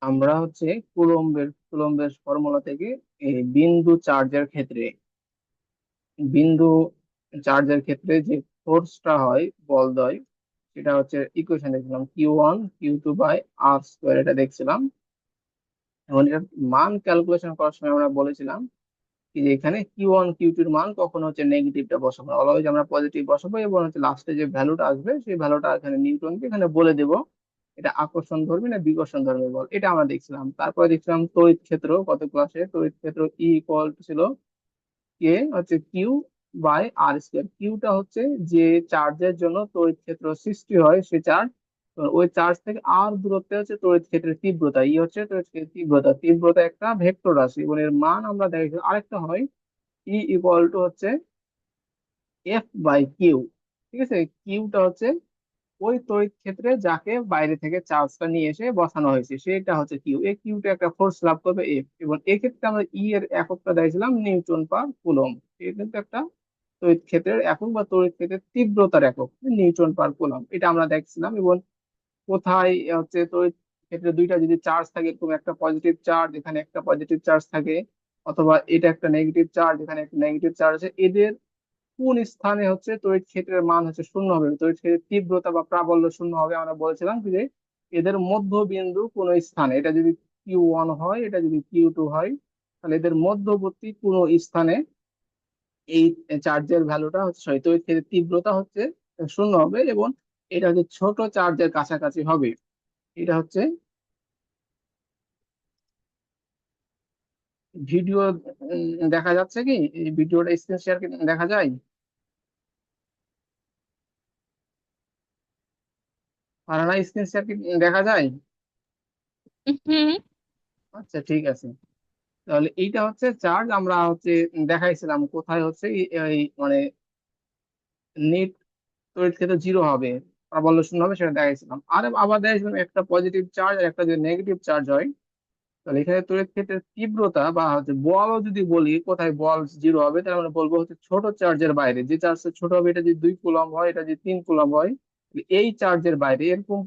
আমরা হচ্ছে কুলম্বের ফর্মুলা থেকে এই বিন্দু চার্জের ক্ষেত্রে বিন্দু চার্জের ক্ষেত্রে যে ফোর্সটা হয়, বল দেয়, সেটা হচ্ছে ইকুয়েশন দেখছিলাম Q1 Q2/r², এটা দেখছিলাম। এবং এটার মান ক্যালকুলেশন করার সময় আমরা বলেছিলাম কি যে এখানে Q1 Q2 এর মান কখনো হচ্ছে নেগেটিভটা বসাবো না, অলওয়েজ আমরা পজিটিভ বসাবো, এবং হচ্ছে লাস্টে যে ভ্যালুটা আসবে সেই ভ্যালুটা এখানে নিউটনকে এখানে বলে দেব এটা আকর্ষণ ধর্মী না বিকর্ষণ ধর্মী বল, এটা আমরা দেখছিলাম। তারপরে দেখছিলাম তড়িৎ ক্ষেত্র, কত ক্লাসে তড়িৎ ক্ষেত্র ই ইকুয়াল ছিল কে হচ্ছে Q/r²। কিউটা হচ্ছে যে চার্জের জন্য তড়িৎ ক্ষেত্র সৃষ্টি হয় সে চার্জ, ওই চার্জ থেকে আর দূরত্বে হচ্ছে তড়িৎ ক্ষেত্রের তীব্রতা, ই হচ্ছে তড়িৎ ক্ষেত্রের তীব্রতা। তীব্রতা একটা ভেক্টর রাশি এবং এর মান আমরা দেখি আরেকটা হয় ই ইকুয়াল টু হচ্ছে F/Q। ঠিক আছে, কিউটা হচ্ছে ওই তড়িৎ ক্ষেত্রে যাকে বাইরে থেকে চার্জটা নিয়ে এসে বসানো হয়েছে সেটা হচ্ছে কিউ। এই কিউটা একটা ফোর্স লাভ করবে এফ, এবং এক্ষেত্রে আমরা ই এর এককটা দিয়েছিলাম নিউটন পার কুলম। এটা কিন্তু একটা তড়িৎ ক্ষেত্রের একক বা তড়িৎ ক্ষেত্রের তীব্রতার একক, নিউটন পার কুলম, এটা আমরা দেখছিলাম। এবং কোথায় হচ্ছে তড়িৎ ক্ষেত্রে দুইটা যদি চার্জ থাকে, এরকম একটা পজিটিভ চার্জ এখানে একটা পজিটিভ চার্জ থাকে, অথবা এটা একটা নেগেটিভ চার্জ এখানে একটা নেগেটিভ চার্জ আছে, এদের কোন স্থানে হচ্ছে তড়িৎ ক্ষেত্রের মান হচ্ছে শূন্য হবে, তড়িৎ ক্ষেত্রের তীব্রতা বা প্রাবল্য শূন্য হবে, আমরা বলেছিলাম কি যে এদের মধ্যবিন্দু কোন স্থানে, এটা যদি Q1 হয় এটা যদি Q2 হয়, তাহলে এদের মধ্যবর্তী কোন স্থানে এই চার্জের ভ্যালুটা হচ্ছে, সরি, তড়িৎ ক্ষেত্রের তীব্রতা হচ্ছে শূন্য হবে, এবং এটা হচ্ছে ছোট চার্জের কাছাকাছি হবে। এটা হচ্ছে ভিডিও দেখা যাচ্ছে কি, এই ভিডিওটা স্ক্রিন শেয়ার দেখা যায়? আর না, স্ক্রিন শেয়ার কি দেখা যায়? হুম। আচ্ছা, ঠিক আছে। তাহলে এইটা হচ্ছে চার্জ আমরা হচ্ছে দেখাইছিলাম কোথায় হচ্ছে এই মানে নেট তড়িৎ ক্ষেত্র জিরো হবে, প্রাবল্য শূন্য হবে, সেটা দেখাইছিলাম। আর আবার দেখাইছিলাম একটা পজিটিভ চার্জ আর একটা যদি নেগেটিভ চার্জ হয়, তাহলে এখানে তড়িৎ ক্ষেত্রের তীব্রতা বা হচ্ছে বলও যদি বলি কোথায় বল জিরো হবে, তাহলে আমরা বলবো হচ্ছে ছোট চার্জের বাইরে, যে চার্জটা ছোট হবে, এটা যদি 2 কুলম্ব হয় এটা যদি 3 কুলম্ব হয়, তাহলে এই চার্জের বাইরে এরকম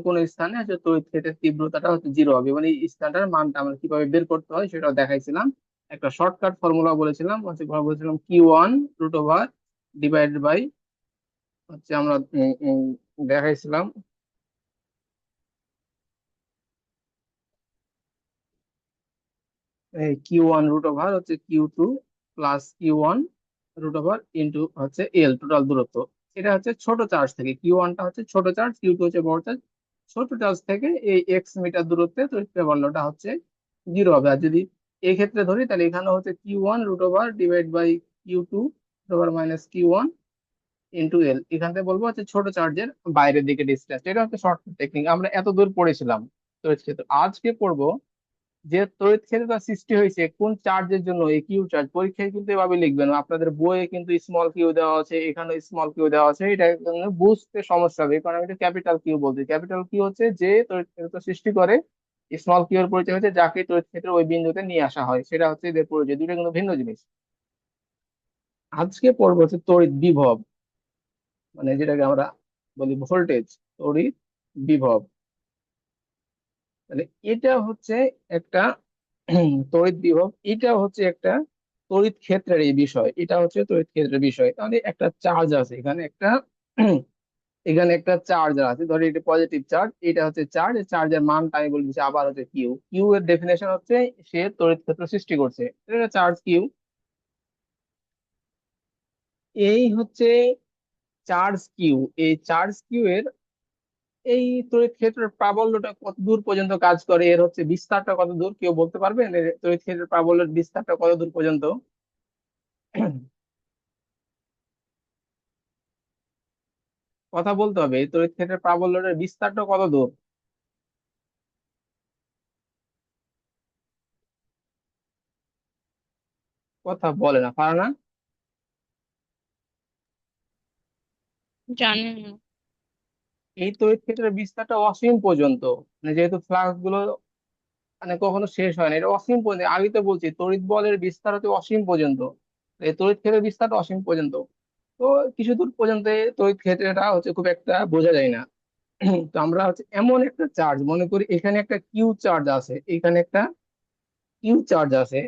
কোন স্থানে হচ্ছে তড়িৎ ক্ষেত্রের তীব্রতাটা হচ্ছে জিরো হবে, মানে এই স্থানটার মানটা আমরা কিভাবে বের করতে হয় সেটাও দেখাইছিলাম। একটা শর্টকাট ফর্মুলা বলেছিলাম, হচ্ছে বলেছিলাম Q1 √/, হচ্ছে আমরা দেখাইছিলাম Q1 √, হচ্ছে Q2 + Q1 √, ইন্টু হচ্ছে এল, টোটাল দূরত্ব। এটা হচ্ছে ছোট চার্জ থেকে, Q1টা হচ্ছে ছোট চার্জ, Q2 হচ্ছে বড় চার্জ। ছোট চার্জ থেকে এই এক্স মিটার দূরত্বে তড়িৎ প্রাবল্যটা হচ্ছে জিরো হবে। আর যদি এক্ষেত্রে ধরি তাহলে এখানে হচ্ছে Q1 √/Q2 - Q1 এখান থেকে বলবো হচ্ছে ছোট চার্জের বাইরের দিকে ডিসটেন্স। এটা হচ্ছে শর্ট টেকনিক, আমরা এত দূর পড়েছিলাম তড়িৎ ক্ষেত্র। আজকে পড়বো যে তড়িৎ ক্ষেত্রটা সৃষ্টি হয়েছে কোন চার্জের জন্য, এই কিউ চার্জ। পরীক্ষায় কিন্তু এভাবে লিখবেন, আপনাদের বইয়ে কিন্তু স্মল কিউ দেওয়া আছে, এখানে স্মল কিউ দেওয়া আছে, এটা জন্য বুঝতে সমস্যা হবে, কারণ আমি এটা ক্যাপিটাল কিউ বলছি। ক্যাপিটাল কিউ হচ্ছে যে তড়িৎ ক্ষেত্র সৃষ্টি করে, স্মল কিউ এর পরিচয় হচ্ছে যাকে তড়িৎ ক্ষেত্র ওই বিন্দুতে নিয়ে আসা হয়, সেটা হচ্ছে এদের পরিচয়, দুটো কিন্তু ভিন্ন জিনিস। আজকে পড়বো হচ্ছে তড়িৎ বিভব, মানে যেটাকে আমরা বলি ভোল্টেজ, তড়িৎ বিভব। তাহলে এটা হচ্ছে একটা তড়িৎ বিভব, এটা হচ্ছে একটা তড়িৎ ক্ষেত্রের এই বিষয়, এটা হচ্ছে তড়িৎ ক্ষেত্রের বিষয়। তাহলে একটা চার্জ আছে এখানে, একটা এখানে একটা চার্জ আছে, ধরি এটা পজিটিভ চার্জ, এটা হচ্ছে চার্জ, চার্জের মানটা আমি বলছি আবার হচ্ছে কিউ। কিউ এর ডেফিনেশন হচ্ছে সে তড়িৎ ক্ষেত্র সৃষ্টি করছে, এটা চার্জ কিউ। এই হচ্ছে চার্জ কিউ। এই চার্জ কিউ এর এই তড়িৎ ক্ষেত্রের প্রাবল্যটা কত দূর পর্যন্ত কাজ করে, এর হচ্ছে বিস্তারটা কত দূর, কেউ বলতে পারবেন এর তড়িৎ ক্ষেত্রের প্রাবল্যের বিস্তারটা কত দূর পর্যন্ত? কথা বলতে হবে, এই তড়িৎ ক্ষেত্রের প্রাবল্যের বিস্তারটা কত দূর? কথা বলে না, পারে না। জানি না। এই তড়িৎ ক্ষেত্রের বিস্তারটা অসীম পর্যন্ত, মানে যেহেতু ফ্লাক্স গুলো মানে কখনো শেষ হয় না, এটা অসীম পর্যন্ত। আমি তো বলছি তড়িৎ বলের বিস্তার হচ্ছে অসীম পর্যন্ত, এই তড়িৎ ক্ষেত্রের বিস্তারটা অসীম পর্যন্ত। তো কিছু দূর পর্যন্ত এই তড়িৎ ক্ষেত্রটা হচ্ছে খুব একটা বোঝা যায় না। তো আমরা হচ্ছে এমন একটা চার্জ মনে করি, এখানে একটা কিউ চার্জ আছে, এখানে একটা কিউ চার্জ আছে।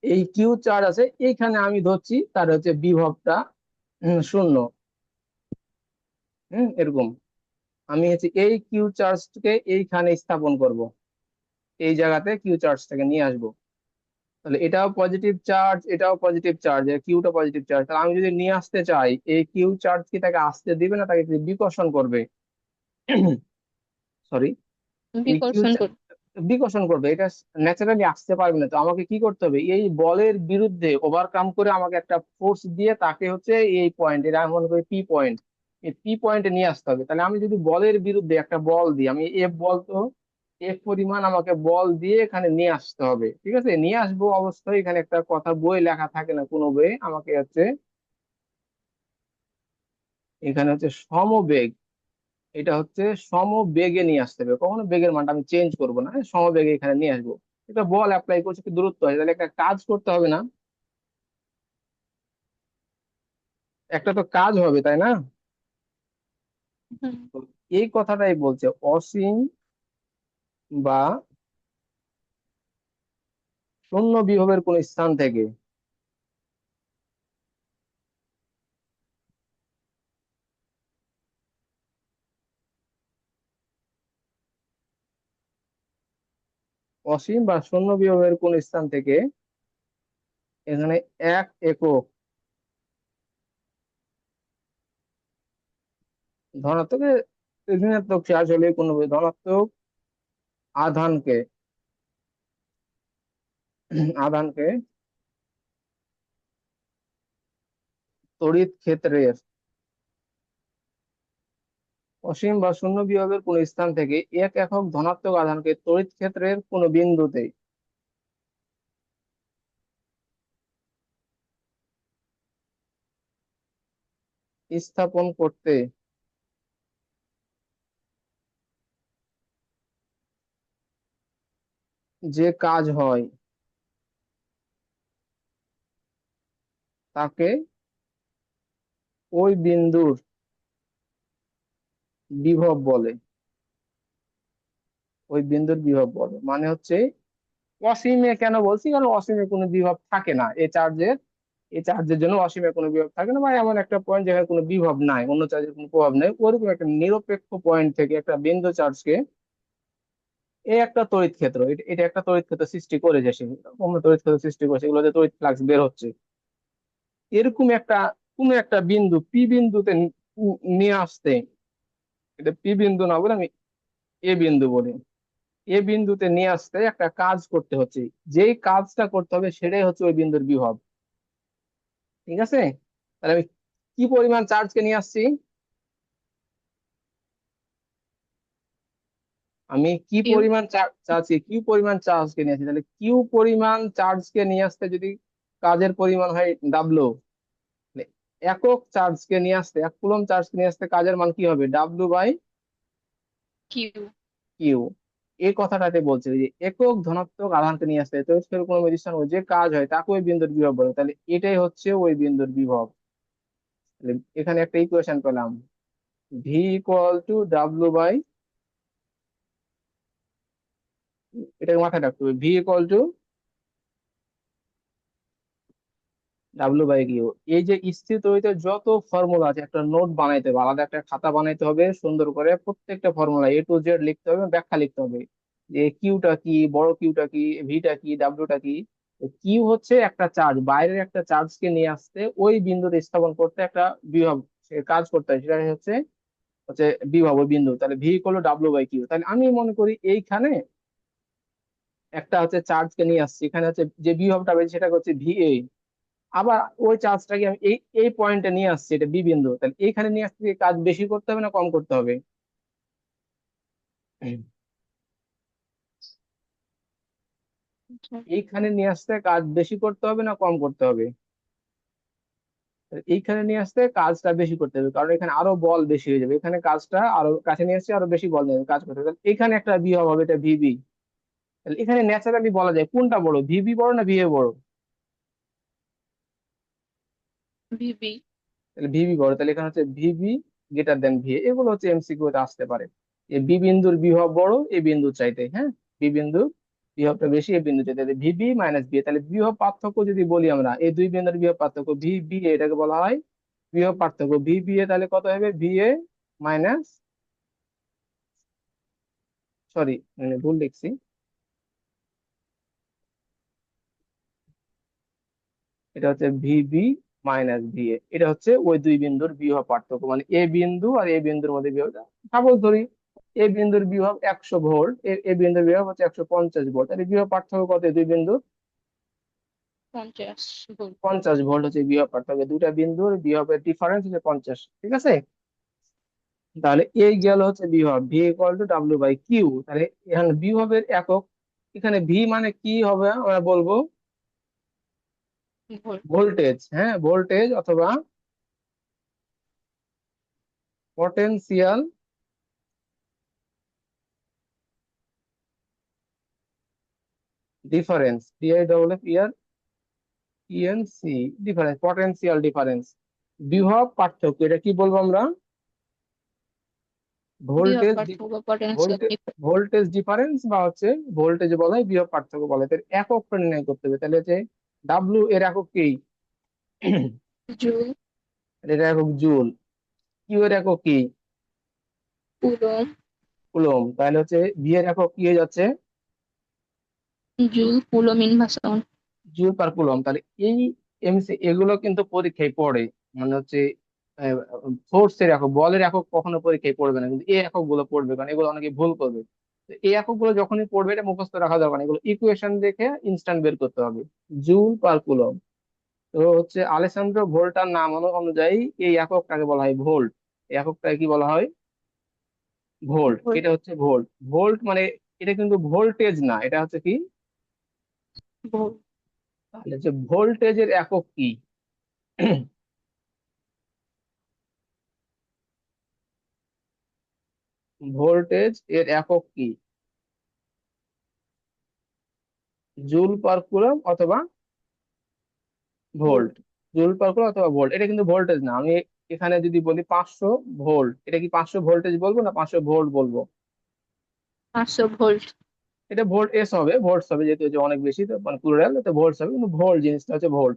এই কিউ চার্জ আছে, এইখানে আমি ধরছি তার হচ্ছে বিভবটা শূন্য। এরকম আমি হচ্ছে এই কিউ চার্জকে এইখানে স্থাপন করব, এই জায়গাতে কিউ চার্জটাকে নিয়ে আসবো। তাহলে এটাও পজিটিভ চার্জ, এটাও পজিটিভ চার্জ, কিউটা পজিটিভ চার্জ। তাহলে আমি যদি নিয়ে আসতে চাই, এই কিউ চার্জ কি তাকে আসতে দিবে না তাকে কি বিকর্ষণ করবে? সরি, এই কিউ বিকর্ষণ কর। বিকর্ষণ করবে, এটা ন্যাচারালি আসতে পারবে না। তো আমাকে কি করতে হবে, এই বলের বিরুদ্ধে ওভারকাম করে আমাকে একটা ফোর্স দিয়ে তাকে হচ্ছে এই পয়েন্ট, এটা আমি মনে করি পি পয়েন্ট, এই পি পয়েন্টে নিয়ে আসতে হবে। তাহলে আমি যদি বলের বিরুদ্ধে একটা বল দিই, আমি এফ বল, তো এফ পরিমাণ আমাকে বল দিয়ে এখানে নিয়ে আসতে হবে। ঠিক আছে, নিয়ে আসবো অবস্থায় এখানে একটা কথা বই লেখা থাকে না কোনো বই, আমাকে হচ্ছে এখানে হচ্ছে সমবেগ, এটা হচ্ছে সমবেগে নিয়ে আসতে হবে। কখনো বেগের মানটা আমি চেঞ্জ করবো না, সমবেগে এখানে নিয়ে আসবো। এটা বল অ্যাপ্লাই করছে, কি দূরত্ব আছে, তাহলে একটা কাজ করতে হবে না? একটা তো কাজ হবে, তাই না? হুম। তো এই কথাটাই বলছে, অসীম বা শূন্য বিভবের কোন স্থান থেকে অসীম বা শূন্য বিভবের কোন স্থান থেকে এখানে 1 একক ধনাত্মক ঋণাত্মক চার্জ হলে কোনো ধনাত্মক আধানকে আধানকে তড়িৎ ক্ষেত্রের অসীম বা শূন্য বিভবের কোন স্থান থেকে 1 একক ধনাত্মক আধানকে তড়িৎ ক্ষেত্রের কোন বিন্দুতে স্থাপন করতে যে কাজ হয় তাকে ওই বিন্দুর বিভব বলে। ওই বিন্দুর বিভব বলে মানে হচ্ছে, অসীমে কেন বলছি, কারণ অসীমে কোনো বিভব থাকে না এই চার্জের জন্য অসীমে কোনো বিভব থাকে না, বা এমন একটা পয়েন্ট যেখানে কোনো বিভব নাই, অন্য চার্জের কোনো প্রভাব নেই, ওরকম একটা নিরপেক্ষ পয়েন্ট থেকে একটা বিন্দু চার্জকে এই একটা তড়িৎ ক্ষেত্র, এটা একটা তড়িৎ ক্ষেত্র সৃষ্টি করেছে সে, অন্য তড়িৎ ক্ষেত্র সৃষ্টি করেছে, এগুলোতে তড়িৎ ফ্লাক্স বের হচ্ছে। এরকম একটা কোনো একটা বিন্দু পি বিন্দুতে নিয়ে আসতে, এটা পি বিন্দু না বলে আমি এ বিন্দু বলি, এ বিন্দুতে নিয়ে আসতে একটা কাজ করতে হচ্ছে, যেই কাজটা করতে হবে সেটাই হচ্ছে ওই বিন্দুর বিভব। ঠিক আছে, তাহলে আমি কি পরিমাণ চার্জকে নিয়ে আসছি, আমি কি কিউ। পরিমাণ চার্জকে, কিউ পরিমাণ চার্জকে নিয়ে আসছি, তাহলে কিউ পরিমাণ চার্জকে নিয়ে আসতে যদি কাজের পরিমাণ হয় ডাব্লু, একক চার্জকে নিয়ে আসতে, 1 কুলম্ব চার্জকে নিয়ে আসতে কাজের মান কি হবে, কিউ। কিউ। এই কথাটাতে বলছে যে একক ধনাত্মক আধানকে নিয়ে আসতে তড়িৎ কোনো প্রতিষ্ঠান যে কাজ হয় তাকে ওই বিন্দুর বিভব বলে। তাহলে এটাই হচ্ছে ওই বিন্দুর বিভব। তাহলে এখানে একটা ইকুয়েশন পেলাম, V equal to W by, এটাকে মাথায় রাখতে হবে, V equal to W by Q. এই যে স্থির তড়িতের যত ফর্মুলা আছে, একটা নোট বানাইতে হবে, আলাদা একটা খাতা বানাইতে হবে, সুন্দর করে প্রত্যেকটা ফর্মুলা A to Z লিখতে হবে, ব্যাখ্যা লিখতে হবে যে কিউটা কি, বড় কিউটা কি, ভিটা কি, ডাব্লুটা কি। কিউ হচ্ছে একটা চার্জ, বাইরের একটা চার্জকে নিয়ে আসতে ওই বিন্দুতে স্থাপন করতে একটা বিভব, সে কাজ করতে হয়, সেটা হচ্ছে হচ্ছে বিভব ওই বিন্দু। তাহলে V equal W by Q. তাহলে আমি মনে করি এইখানে একটা হচ্ছে চার্জকে নিয়ে আসছি, এখানে হচ্ছে যে বিভবটা পেয়েছি সেটা হচ্ছে VA। আবার ওই চার্জটাকে আমি এই এই পয়েন্টে নিয়ে আসছি, এটা বি বিন্দু, তাহলে এইখানে নিয়ে আসতে গিয়ে কাজ বেশি করতে হবে না কম করতে হবে? আচ্ছা। এইখানে নিয়ে আসতে কাজ বেশি করতে হবে না কম করতে হবে? এইখানে নিয়ে আসতে কাজটা বেশি করতে হবে, কারণ এখানে আরো বল বেশি হয়ে যাবে, এখানে কাজটা আরো কাছে নিয়ে আসছে, আরো বেশি বল নিয়ে কাজ করতে হবে। তাহলে এখানে একটা বিভব হবে, এটা VB। তাহলে এখানে ন্যাচারালি বলা যায় কোনটা বড়, VB বড় না VA বড়? ভিবি। তাহলে VB বড়, তাহলে এখানে হচ্ছে VB গ্রেটার দেন ভি, এগুলো হচ্ছে এমসিকিউ তে আসতে পারে। এই বি বিন্দুর বিভব বড় এ বিন্দুর চাইতে, হ্যাঁ, বি বিন্দুর বিভবটা বেশি এ বিন্দু চাইতে, ভিবি মাইনাস বি, তাহলে বিভব পার্থক্য যদি বলি আমরা, এই দুই বিন্দুর বিভব পার্থক্য ভি বি এটাকে বলা হয় বিভব পার্থক্য। ভি বি এ তাহলে কত হবে, ভি এ মাইনাস, সরি ভুল লিখছি, এটা হচ্ছে ভিবি মাইনাস ভি এ, এটা হচ্ছে ওই দুই বিন্দুর বিভব পার্থক্য, মানে এ বিন্দু আর এ বিন্দুর মধ্যে বিভব। সাপোজ ধরি এ বিন্দুর বিভব 100 ভোল্ট, এ বিন্দুর বিভব হচ্ছে 150 ভোল্ট, তাহলে বিভব পার্থক্য কত এই দুই বিন্দু, 50 ভোল্ট। 50 ভোল্ট হচ্ছে বিভব পার্থক্য, দুটা বিন্দুর বিভবের ডিফারেন্স হচ্ছে 50, ঠিক আছে। তাহলে এই গেল হচ্ছে বিভব, V equal to W by Q. তাহলে এখানে বিভবের একক, এখানে ভি মানে কি হবে আমরা বলবো ভোল্ট। ভোল্টেজ, হ্যাঁ ভোল্টেজ অথবা potential difference, D I double F E R E N C, difference, potential difference, বিভব পার্থক্য, এটা কি বলবো আমরা, বিভব ভোল্টেজ, পার্থক্য potential voltage, difference. Voltage difference বা হচ্ছে ভোল্টেজ বলা হয়, বিভব পার্থক্য বলে, এর এককটা নির্ণয় করতে হবে। তাহলে হচ্ছে ডাব্লিউ এর একক কি, জুল। এর একক জুল, কিউ এর একক কি, কুলম। কুলম, তাহলে হচ্ছে ভি এর একক কি হয়ে যাচ্ছে, joule coulomb inversion. Joule per coulomb. তাহলে এই এমসি এগুলো কিন্তু পরীক্ষায় পড়ে, মানে হচ্ছে ফোর্সের একক, বলের একক কখনো পরীক্ষায় পড়বে না, কিন্তু এই একক গুলো পড়বে, কারণ এগুলো অনেকে ভুল করবে। তো এই একক গুলো যখনই পড়বে এটা মুখস্থ রাখা দরকার না, এগুলো ইকুয়েশন দেখে ইনস্ট্যান্ট বের করতে হবে। জুল পার কুলম, তো হচ্ছে আলেসান্দ্রো ভোল্টার নাম অনুযায়ী এই এককটাকে বলা হয় ভোল্ট, এই এককটাকে কি বলা হয়, ভোল্ট, ভোল্ট। এটা হচ্ছে ভোল্ট। ভোল্ট মানে এটা কিন্তু ভোল্টেজ না, এটা হচ্ছে কি, ভোল্ট। তাহলে হচ্ছে ভোল্টেজের একক কি, ভোল্টেজ এর একক কি, জুল পার কুলম অথবা volt, volt. Joule per coulomb অথবা ভোল্ট, এটা কিন্তু ভোল্টেজ না। আমি এখানে যদি বলি 500 ভোল্ট, এটা কি 500 ভোল্টেজ বলবো না 500 ভোল্ট বলবো, 500 ভোল্ট। এটা ভোল্ট এস হবে, ভোল্টস হবে, যেহেতু হচ্ছে অনেক বেশি তো মানে প্লুরাল, তো ভোল্টস হবে, কিন্তু ভোল্ট জিনিসটা হচ্ছে volt.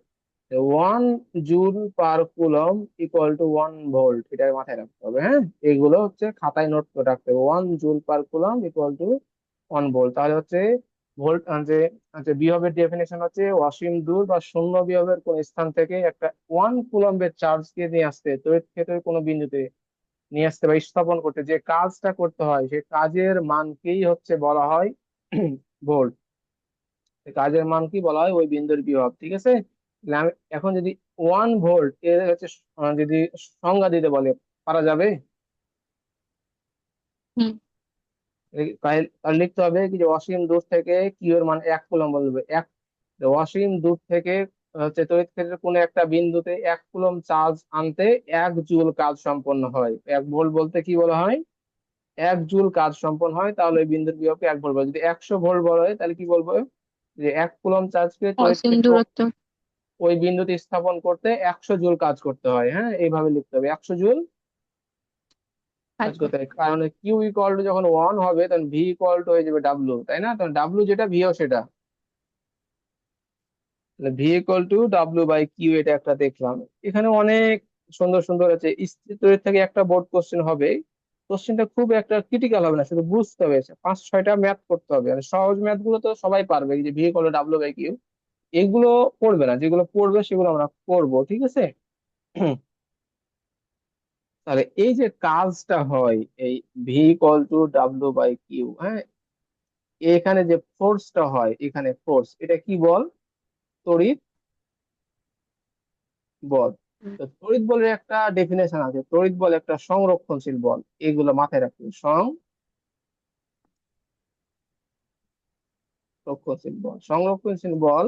1 joule per coulomb equal to 1 volt, এটা মাথায় রাখতে হবে, হ্যাঁ, এগুলো হচ্ছে খাতায় নোট করে রাখতে হবে, 1 joule per coulomb equal to 1 volt. তাহলে হচ্ছে ভোল্ট যে বিভবের ডেফিনেশন হচ্ছে অসীম দূর বা শূন্য বিভবের কোন স্থান থেকে একটা 1 কুলম্বের চার্জকে নিয়ে আসতে, তড়িৎ ক্ষেত্রের কোনো বিন্দুতে নিয়ে আসতে বা স্থাপন করতে যে কাজটা করতে হয়, সেই কাজের মানকেই হচ্ছে বলা হয় ভোল্ট। কাজের মান কি বলা হয়, ওই বিন্দুর বিভব, ঠিক আছে। তাহলে আমি এখন যদি 1 ভোল্ট এর হচ্ছে যদি সংজ্ঞা দিতে বলে, পারা যাবে, হুম। তাহলে লিখতে হবে কি যে অসীম দূর থেকে কিউ এর মান 1 কুলম্ব বলবে, অসীম দূর থেকে হচ্ছে তড়িৎ ক্ষেত্রের কোনো একটা বিন্দুতে 1 কুলম্ব চার্জ আনতে 1 জুল কাজ সম্পন্ন হয়। 1 ভোল্ট বলতে কি বলা হয়, 1 জুল কাজ সম্পন্ন হয়, তাহলে ওই বিন্দুর বিভবকে 1 ভোল্ট বলে। যদি 100 ভোল্ট বলা হয় তাহলে কি বলবো, যে 1 কুলম্ব চার্জকে তড়িৎ অসীম ক্ষেত্র দূরত্ব। ওই বিন্দুতে স্থাপন করতে 100 জুল কাজ করতে হয়, হ্যাঁ এইভাবে লিখতে হবে, 100 জুল কাজ থাকবে। করতে হয়। কারণ কিউ ইকুয়াল টু যখন 1 হবে তখন ভি ইকুয়াল টু হয়ে যাবে ডাব্লু, তাই না, তখন ডাব্লু যেটা ভিও সেটা, V equal to W by Q, এটা একটা দেখলাম। এখানে অনেক সুন্দর সুন্দর আছে, স্থির তড়িৎ থেকে একটা বোর্ড কোশ্চেন হবে, কোশ্চেনটা খুব একটা ক্রিটিক্যাল হবে না, শুধু বুঝতে হবে, 5-6টা ম্যাথ করতে হবে, মানে সহজ ম্যাথ গুলো তো সবাই পারবে, এই যে V equal to W by Q, এগুলো পড়বে না, যেগুলো পড়বে সেগুলো আমরা করবো, ঠিক আছে। তাহলে এই যে কাজটা হয়, এই V equal to W by Q, হ্যাঁ, এখানে যে ফোর্সটা হয়, এখানে ফোর্স, এটা কি বল, তড়িৎ বল। হুম। তো তড়িৎ বলের একটা ডেফিনেশন আছে, তড়িৎ বল একটা সংরক্ষণশীল বল, এগুলো মাথায় রাখতে হবে, সংরক্ষণশীল বল, সংরক্ষণশীল বল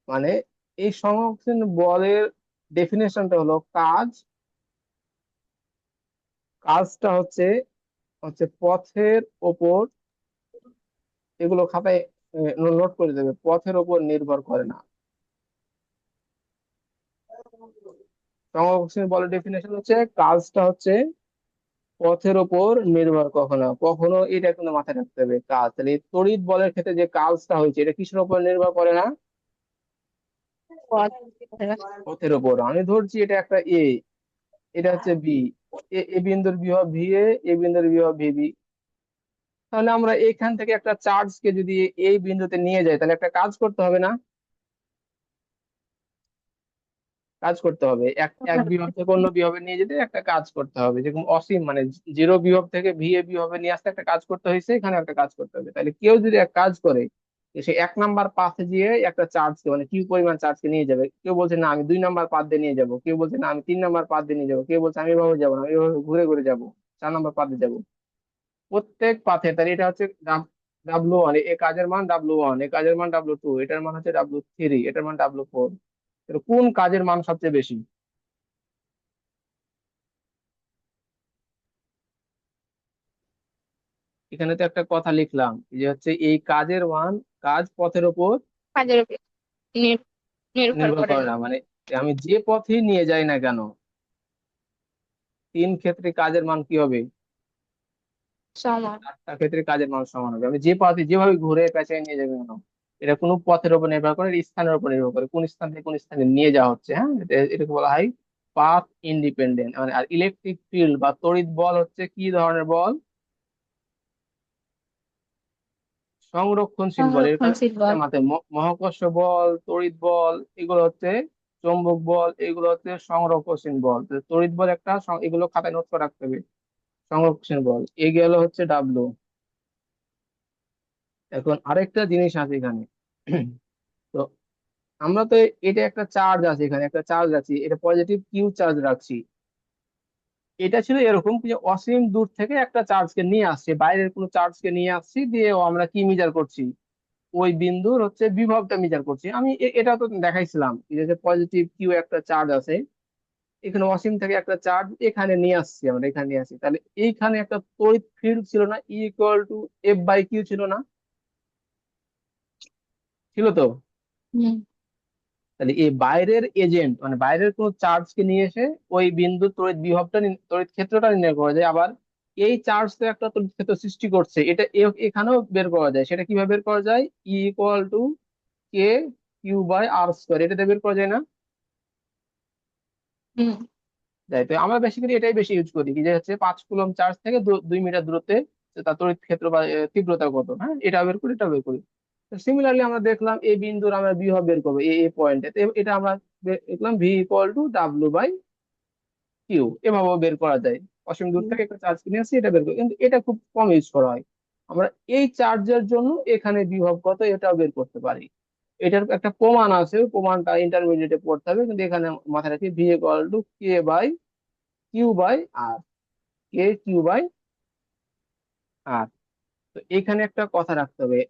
মানে এই সংরক্ষণশীল বলের ডেফিনেশনটা হলো কাজ, কাজটা হচ্ছে হচ্ছে পথের ওপর, এগুলো খাতায় নোট করে দেবে, পথের ওপর নির্ভর করে না, সংরক্ষণশীল বলের ডেফিনেশন হচ্ছে কাজটা হচ্ছে পথের ওপর নির্ভর, কখনো কখনো এটা কিন্তু মাথায় রাখতে হবে। কাজ, তাহলে এই তড়িৎ বলের ক্ষেত্রে যে কাজটা হয়েছে এটা কিসের উপর নির্ভর করে না? পথ। পথের উপর। আমি ধরছি এটা একটা এ, এটা হচ্ছে বি, এ এ বিন্দুর বিভব ভি এ, এ বিন্দুর বিভব ভি বি। তাহলে আমরা এখান থেকে একটা চার্জ কে যদি এই বিন্দুতে নিয়ে যাই তাহলে একটা কাজ করতে হবে না? কাজ করতে হবে, এক এক বিভব থেকে অন্য বিভবে নিয়ে যেতে একটা কাজ করতে হবে, যেরকম অসীম মানে জিরো বিভব থেকে ভি এ বিভবে নিয়ে আসতে একটা কাজ করতে হয়েছে, এখানে একটা কাজ করতে হবে। তাহলে কেউ যদি এক কাজ করে, সে 1 নাম্বার পাথে গিয়ে একটা চার্জ কে মানে কিউ পরিমাণ চার্জ কে নিয়ে যাবে। কেউ বলছে না আমি 2 নাম্বার পাথ দিয়ে নিয়ে যাবো, কেউ বলছে না আমি 3 নাম্বার পাথ দিয়ে নিয়ে যাবো, কেউ বলছে আমি এভাবে যাবো না, আমি এভাবে ঘুরে ঘুরে যাবো, 4 নাম্বার পাথে যাবো। প্রত্যেক পাথে, তাহলে এটা হচ্ছে ডাব্লু 1, এ কাজের মান ডাব্লু 1, এ কাজের মান ডাব্লু 2, এটার মান হচ্ছে ডাব্লু 3, এটার মান ডাব্লু 4। কোন কাজের মান সবচেয়ে বেশি? এখানে তো একটা কথা লিখলাম যে হচ্ছে এই কাজের মান কাজ পথের উপর কাজের উপর নির্ভর নির্ভর করে করে না। না, মানে আমি যে পথেই নিয়ে যাই না কেন, 3 ক্ষেত্রে কাজের মান কি হবে? সমান। 4টা ক্ষেত্রে কাজের মান সমান হবে। আমি যে পথে যেভাবে ঘুরে পেঁচায় নিয়ে যাবে কেন, এটা কোনো পথের উপর নির্ভর করে, এটা স্থানের উপর নির্ভর করে, কোন স্থান থেকে কোন স্থানে নিয়ে যাওয়া হচ্ছে। হ্যাঁ, এটাকে বলা হয় পাথ ইন্ডিপেন্ডেন্ট। মানে আর ইলেকট্রিক ফিল্ড বা তড়িৎ বল হচ্ছে কি ধরনের বল? সংরক্ষণশীল বল। সংরক্ষণশীল এটা বল। মাথায় মহাকর্ষ বল, তড়িৎ বল এগুলো হচ্ছে চৌম্বক বল, এগুলো হচ্ছে সংরক্ষণশীল বল। তো তড়িৎ বল একটা এগুলো খাতায় নোট করে রাখতে হবে। সংরক্ষণশীল বল এ গেল হচ্ছে ডাব্লু। এখন আরেকটা জিনিস আছে এখানে। তো আমরা তো এটা একটা চার্জ আছে, এখানে একটা চার্জ আছে, এটা পজিটিভ কিউ চার্জ রাখছি। এটা ছিল এরকম যে অসীম দূর থেকে একটা চার্জকে নিয়ে আসছে, বাইরের কোনো চার্জকে নিয়ে আসছি, দিয়ে আমরা কি মেজার করছি? ওই বিন্দুর হচ্ছে বিভবটা মেজার করছি। আমি এটা তো দেখাইছিলাম যে পজিটিভ কিউ একটা চার্জ আছে, এখানে অসীম থেকে একটা চার্জ এখানে নিয়ে আসছি, আমরা এখানে নিয়ে আসছি, তাহলে এইখানে একটা তড়িৎ ফিল্ড ছিল না, E = F/Q ছিল না? ছিল তো। হুম। তাহলে এই বাইরের এজেন্ট মানে বাইরের কোনো চার্জকে নিয়ে এসে ওই বিন্দুর তড়িৎ বিভবটা তড়িৎ ক্ষেত্রটা নির্ণয় করা যায়। আবার এই চার্জ তো একটা তড়িৎ ক্ষেত্র সৃষ্টি করছে, এটা এখানেও বের করা যায়। সেটা কিভাবে বের করা যায়? E = K Q/R², এটাতে বের করা যায় না? হুম। যাই, তো আমরা বেসিক্যালি এটাই বেশি ইউজ করি, কি যে হচ্ছে 5 কুলম চার্জ থেকে 2 মিটার দূরত্বে তার তড়িৎ ক্ষেত্র বা তীব্রতা কত। হ্যাঁ, এটা বের করি, এটা বের করি। সিমিলারলি আমরা দেখলাম এই বিন্দুর আমরা বিভব বের করবো, এই পয়েন্টে, এটা আমরা দেখলাম V = W/Q, এভাবেও বের করা যায়। অসীম দূর থেকে একটা চার্জ কিনে আসছি, এটা বের করি, কিন্তু এটা খুব কম ইউজ করা হয়। আমরা এই চার্জের জন্য এখানে বিভব কত এটাও বের করতে পারি। এটার একটা প্রমাণ আছে, ওই প্রমাণটা ইন্টারমিডিয়েটে পড়তে হবে, কিন্তু এখানে মাথায় রাখি V = K/Q/R, K/Q/R। তো এখানে একটা কথা রাখতে হবে,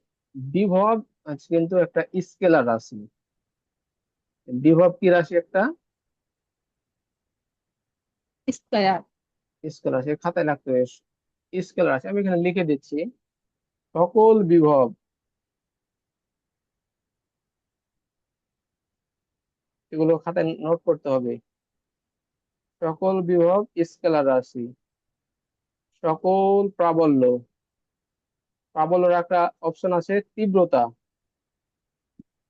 বিভব আছে কিন্তু একটা স্কেলার রাশি। বিভব কি রাশি? একটা স্কয়ার। স্কেলার রাশি, খাতায় রাখতে হবে। স্কেলার রাশি আমি এখানে লিখে দিচ্ছি। সকল বিভব, এগুলো খাতায় নোট করতে হবে। সকল বিভব স্কেলার রাশি। সকল প্রাবল্য, প্রাবল্যের একটা অপশন আছে তীব্রতা,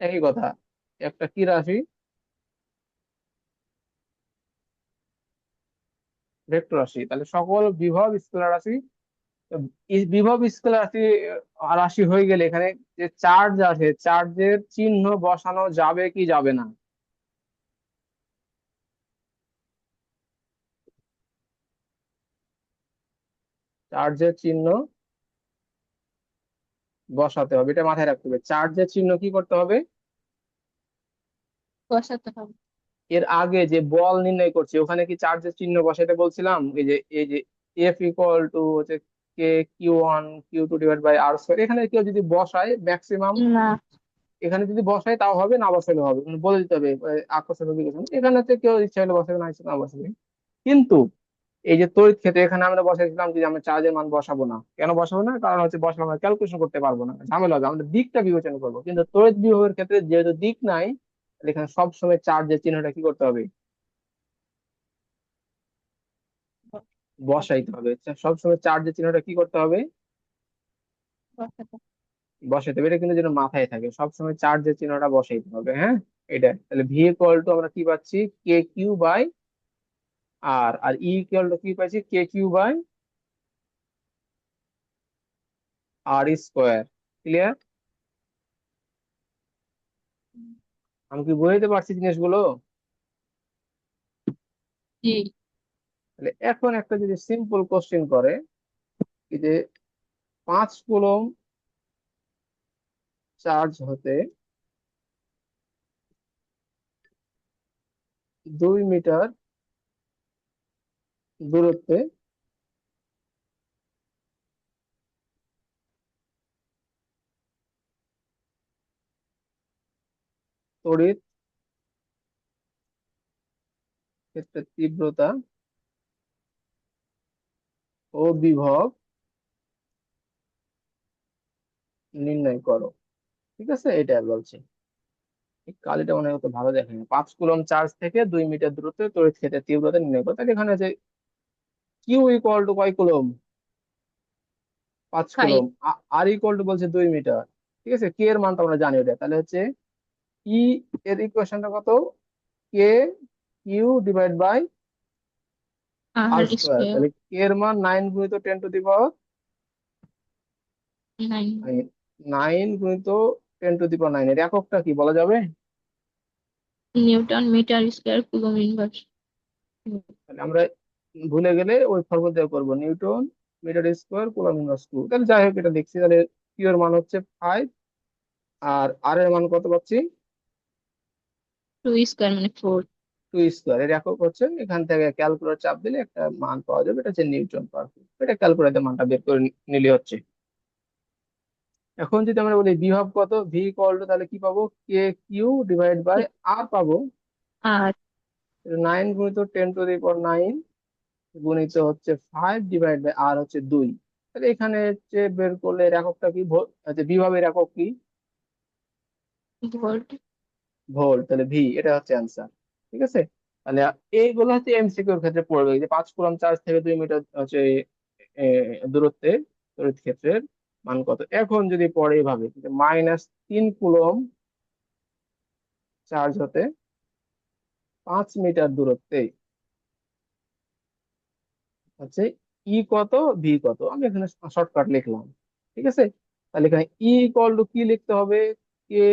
একই কথা। একটা কি রাশি? ভেক্টর রাশি। তাহলে সকল বিভব স্কেলার রাশি। তো এই বিভব স্কেলার রাশি রাশি হয়ে গেলে এখানে যে চার্জ আছে, চার্জের চিহ্ন বসানো যাবে কি যাবে না? চার্জের চিহ্ন বসাতে হবে, এটা মাথায় রাখতে হবে। চার্জের চিহ্ন কি করতে হবে? বসাতে হবে। এর আগে যে বল নির্ণয় করছি ওখানে কি চার্জের চিহ্ন বসাতে বলছিলাম? এই যে F = হচ্ছে K Q1 Q2/R², এখানে কেউ যদি বসায় ম্যাক্সিমাম, না। এখানে যদি বসায় তাও হবে, না বসালে হবে, মানে বলে দিতে হবে আকর্ষণ বিকর্ষণ। এখানে হচ্ছে কেউ ইচ্ছা হলে বসাবে, না ইচ্ছা না বসাবে। কিন্তু এই যে তড়িৎ ক্ষেত্রে এখানে আমরা বসাইছিলাম যে আমরা চার্জের মান বসাবো না। কেন বসাবো না? কারণ হচ্ছে বসালে আমরা ক্যালকুলেশন করতে পারবো না, ঝামেলা হবে, আমাদের দিকটা বিবেচনা করবো। কিন্তু তড়িৎ বিভবের ক্ষেত্রে যেহেতু দিক নাই, তাহলে এখানে সবসময় চার্জের চিহ্নটা কি করতে হবে? বসাইতে হবে। সবসময় চার্জের চিহ্নটা কি করতে হবে? বসাতে। বসাইতে হবে, এটা কিন্তু যেন মাথায় থাকে, সবসময় চার্জের চিহ্নটা বসাইতে হবে। হ্যাঁ, এটা তাহলে ভি ইকুয়াল টু আমরা কি পাচ্ছি, কে কিউ বাই আর, আর ই ইকুয়াল টু কি পাচ্ছি, K Q by R square. Clear? আমি কি বুঝাইতে পারছি জিনিসগুলো? জি। তাহলে এখন একটা যদি সিম্পল কোশ্চেন করে, এই যে 5 কুলম চার্জ হতে 2 মিটার দূরত্বে তড়িৎ ক্ষেত্রের তীব্রতা ও বিভব নির্ণয় করো। ঠিক আছে, এটা বলছে। এই কালিটা মনে হয় অত ভালো দেখেনি। 5 কুলম চার্জ থেকে 2 মিটার দূরত্বে তড়িৎ ক্ষেত্রের তীব্রতা নির্ণয় করো। তাহলে এখানে যে কিউ ইকুয়াল টু কয় কুলম, 5 কুলম। 5। আর ইকুয়াল টু বলছে 2 মিটার। ঠিক আছে, কে এর মানটা আমরা জানি, ওটা তাহলে হচ্ছে ই এর ইকুয়েশনটা কত, K Q divide by R R square. Square. তাহলে কে এর মান 9। 9 গুণিত 10⁹ এর এককটা কি বলা যাবে? Newton metre square coulomb inverse. তাহলে আমরা ভুলে গেলে ওই ফর্মুলা দিয়ে করবো, newton metre square coulomb inverse 2। তাহলে যাই হোক, এটা দেখছি। তাহলে কিউ এর মান হচ্ছে 5, আর আর এর মান কত পাচ্ছি, 2 স্কোয়ার মানে 4। 2 স্কোয়ার। এর একক হচ্ছে, এখান থেকে ক্যালকুলেটর চাপ দিলে একটা মান পাওয়া যাবে, এটা হচ্ছে নিউটন পার ফুট। এটা ক্যালকুলেটর মানটা বের করে নিলে হচ্ছে। এখন যদি আমরা বলি বিভব কত, ভি ইকুয়াল টু, তাহলে কি পাবো, কে কিউ ডিভাইড বাই আর পাবো। আর 9 গুণিত 10⁹ গুণিত হচ্ছে 5 ডিভাইড বাই আর হচ্ছে 2। তাহলে এখানে হচ্ছে বের করলে এর এককটা কি, আচ্ছা বিভবের একক কি, ভোল্ট। ভোল্ট। তাহলে ভি, এটা হচ্ছে অ্যান্সার। ঠিক আছে, তাহলে এইগুলো হচ্ছে এমসিকিউর ক্ষেত্রে পড়বে, এই যে 5 কুলম চার্জ থেকে 2 মিটার হচ্ছে এ, দূরত্বে তড়িৎ ক্ষেত্রের মান কত। এখন যদি পড়ে এইভাবে, -3 কুলম চার্জ হতে 5 মিটার দূরত্বে হচ্ছে ই কত, ভি কত, আমি এখানে শর্টকাট লিখলাম। ঠিক আছে, তাহলে এখানে ই ইকুয়াল টু কি লিখতে হবে, কে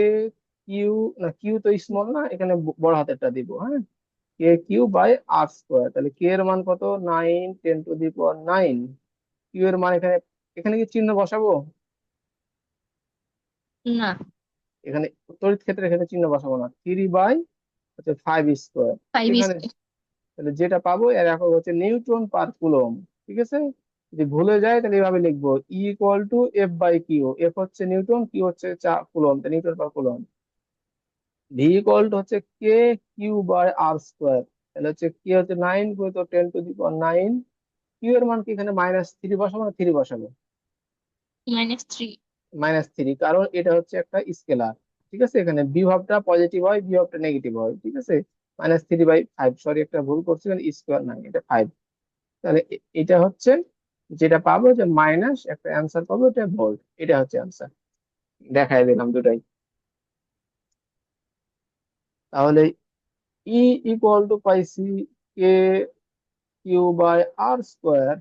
কিউ, না কিউ তো স্মল না, এখানে বড় হাতেরটা দিব। হ্যাঁ, কে কিউ বাই আর স্কোয়ার। তাহলে কে এর মান কত, 9 10⁹ কিউ এর মান এখানে, এখানে কি চিহ্ন বসাবো, না। এখানে তড়িৎ ক্ষেত্রে এখানে চিহ্ন বসাবো না, 3/5 স্কোয়ার। 5 এখানে স্কোয়ার। তাহলে যেটা পাবো এর একক হচ্ছে নিউটন পার কুলম। ঠিক আছে, যদি ভুলে যায় তাহলে এইভাবে লিখবো, E equal to F by Q. F হচ্ছে নিউটন, কিউ হচ্ছে কুলম, তাই newton per coulomb. V equal to হচ্ছে K Q by R square. তাহলে হচ্ছে কি হচ্ছে 9 গুণিত 10⁹ কিউ এর মান কি, এখানে -3 বসাবো না 3 বসাবো, -3। -3, কারণ এটা হচ্ছে একটা স্কেলার। ঠিক আছে, এখানে বিভবটা পজিটিভ হয়, বিভবটা নেগেটিভ হয়। ঠিক আছে, -3/5, সরি একটা ভুল করছি, স্কোয়ার নাই, এটা 5। তাহলে এটা হচ্ছে যেটা পাবো, যে মাইনাস একটা অ্যান্সার পাবো, এটা ভোল্ট। এটা হচ্ছে অ্যান্সার, দেখাই দিলাম দুটাই। তাহলে ই ইকুয়াল টু পাইছি K Q by R square,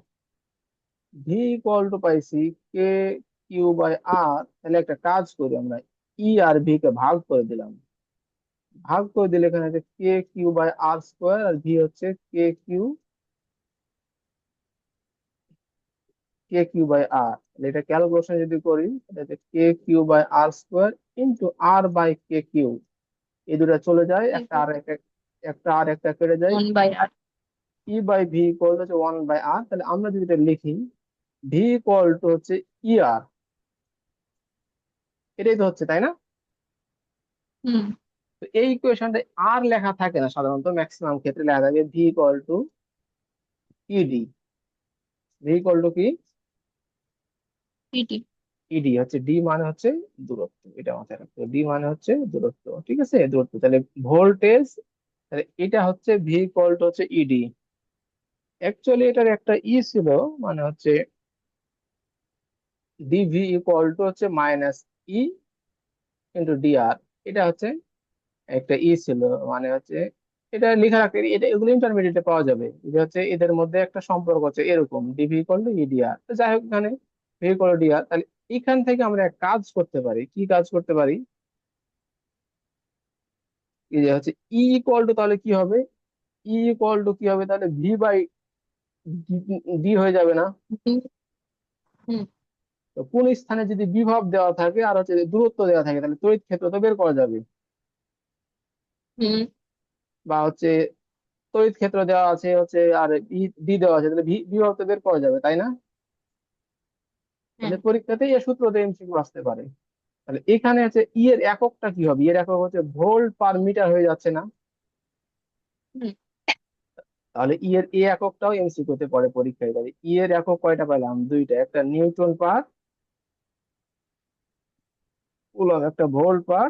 V equal to পাইছি কে কিউ বাই আর। তাহলে একটা কাজ করি আমরা, ই আর ভি কে ভাগ করে দিলাম। ভাগ করে দিলে এখানে হচ্ছে K Q by R square, আর ভি হচ্ছে K Q, K Q by R. এটা ক্যালকুলেশন যদি করি, তাহলে K Q by R square into R by K Q, এই দুটা চলে যায়, একটা আর একটা, একটা আর একটা কেটে যায়। 1/r। E by V equal হচ্ছে 1/r। তাহলে আমরা যদি এটা লিখি, ভি ইকুয়াল টু হচ্ছে ই আর, এটাই তো হচ্ছে, তাই না? হুম। তো এই ইকুয়েশনটা আর লেখা থাকে না সাধারণত, ম্যাক্সিমাম ক্ষেত্রে লেখা থাকে V equal to ED. V equal to কি, পিটি। ইডি হচ্ছে, ডি মানে হচ্ছে দূরত্ব, এটা মাথায় রাখতে হবে, ডি মানে হচ্ছে দূরত্ব। ঠিক আছে, দূরত্ব। তাহলে ভোল্টেজ, তাহলে এটা হচ্ছে ভি ইকুয়াল টু হচ্ছে ইডি। অ্যাকচুয়ালি এটার একটা ছিল, মানে হচ্ছে ডিভি ইকুয়াল টু হচ্ছে মাইনাস ই ইন্টু ডিআর। এটা হচ্ছে একটা ছিল, মানে হচ্ছে এটা লেখা রাখতে, এটা এগুলো ইন্টারমিডিয়েটে পাওয়া যাবে। এটা হচ্ছে এদের মধ্যে একটা সম্পর্ক আছে এরকম, ডিভি ইকুয়াল টু ইডিআর। যাই হোক, এখানে ভি ইকুয়াল টু ডিআর, তাহলে এখান থেকে আমরা এক কাজ করতে পারি। কি কাজ করতে পারি? এই যে হচ্ছে ই ইকুয়াল টু, তাহলে কি হবে? ই ইকুয়াল টু কি হবে তাহলে? ভি বাই ডি হয়ে যাবে না? হুম। হুম। তো কোন স্থানে যদি বিভব দেওয়া থাকে আর হচ্ছে দূরত্ব দেওয়া থাকে, তাহলে তড়িৎ ক্ষেত্র তো বের করা যাবে। হুম। বা হচ্ছে তড়িৎ ক্ষেত্র দেওয়া আছে হচ্ছে, আর ডি দেওয়া আছে, তাহলে বিভব তো বের করা যাবে, তাই না? হ্যাঁ। তাহলে পরীক্ষাতে এই সূত্রতে এমসিকিউ আসতে পারে। তাহলে এখানে হচ্ছে ই এর এককটা কি হবে? ই এর একক হচ্ছে ভোল্ট পার মিটার হয়ে যাচ্ছে না? হুম। তাহলে ই এর এ এককটাও এমসিকিউ তে পড়ে পরীক্ষায়। তাহলে ই এর একক কয়টা পেলাম? দুইটা, একটা নিউটন পার কুলম, একটা ভোল্ট পার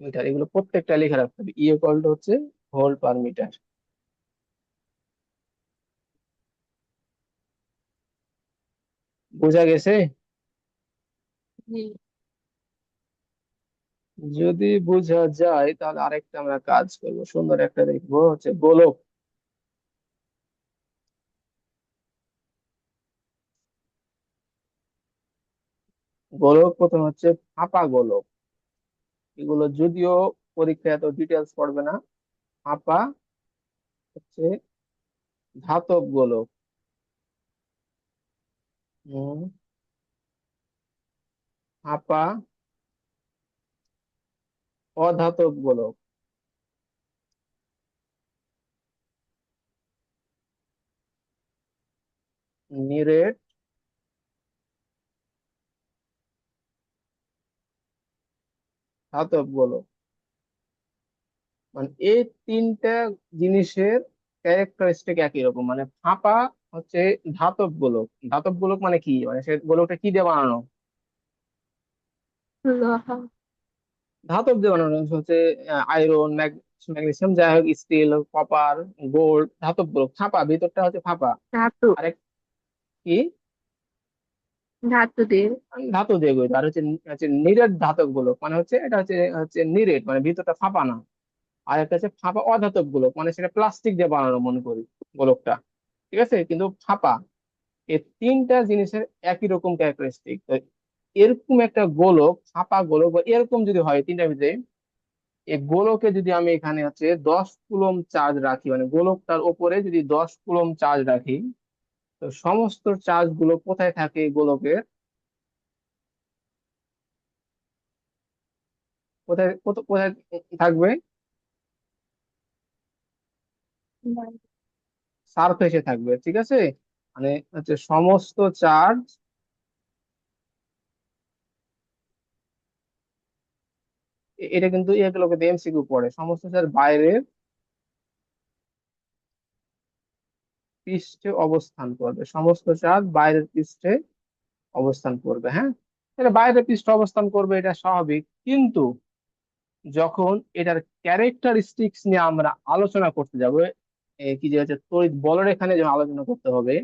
মিটার। এগুলো প্রত্যেকটা লিখে রাখতে হবে। ই ইকুয়াল টু হচ্ছে ভোল্ট পার মিটার। বোঝা গেছে? হুম। যদি বোঝা যায় তাহলে আরেকটা আমরা কাজ করব, সুন্দর একটা দেখবো হচ্ছে গোলক। গোলক প্রথম হচ্ছে ফাঁপা গোলক। এগুলো যদিও পরীক্ষায় এত ডিটেলস পড়বে না। ফাঁপা হচ্ছে ধাতব গোলক। হম। ফাঁপা অধাতব গোলক। নিরেট ধাতব গোলক। মানে এই তিনটা জিনিসের ক্যারেক্টারিস্টিক একই রকম। মানে ফাঁপা হচ্ছে ধাতব গোলক। ধাতব গোলক মানে কি? মানে সে গোলকটা কি দিয়ে বানানো? লোহা। ধাতব দিয়ে বানানো হচ্ছে আয়রন, ম্যাগনেসিয়াম, যাই হোক, স্টিল, কপার, গোল্ড। ধাতব গোলক ফাঁপা, ভিতরটা হচ্ছে ফাঁপা। ধাতু। আরেক কি? ধাতু দিয়ে। ধাতু দিয়ে গঠিত। আর হচ্ছে হচ্ছে নিরেট ধাতব গোলক, মানে হচ্ছে এটা হচ্ছে হচ্ছে নিরেট, মানে ভিতরটা ফাঁপা না। আর একটা হচ্ছে ফাঁপা অধাতব গোলক, মানে সেটা প্লাস্টিক দিয়ে বানানো মনে করি গোলকটা, ঠিক আছে, কিন্তু ফাঁপা। এই তিনটা জিনিসের একই রকম ক্যারেক্টারিস্টিক। এরকম একটা গোলক, ফাঁপা গোলক বা এরকম যদি হয় তিনটার ভিতরে, এই গোলকে যদি আমি এখানে হচ্ছে 10 কুলম চার্জ রাখি, মানে গোলকটার ওপরে যদি 10 কুলম চার্জ রাখি, তো সমস্ত চার্জ গুলো কোথায় থাকে এই গোলকের? কোথায় কোথায় থাকবে? সারফেসে থাকবে, ঠিক আছে। মানে হচ্ছে সমস্ত চার্জ, এটা কিন্তু এগুলোকে এমসিকিউ পড়ে, সমস্ত চার্জ বাইরের পৃষ্ঠে অবস্থান করবে। সমস্ত চার্জ বাইরের পৃষ্ঠে অবস্থান করবে, হ্যাঁ। এটা বাইরের পৃষ্ঠে অবস্থান করবে, এটা স্বাভাবিক। কিন্তু যখন এটার ক্যারেক্টারিস্টিক্স নিয়ে আমরা আলোচনা করতে যাব, কি যে হচ্ছে তড়িৎ বলের এখানে যখন আলোচনা করতে হবে,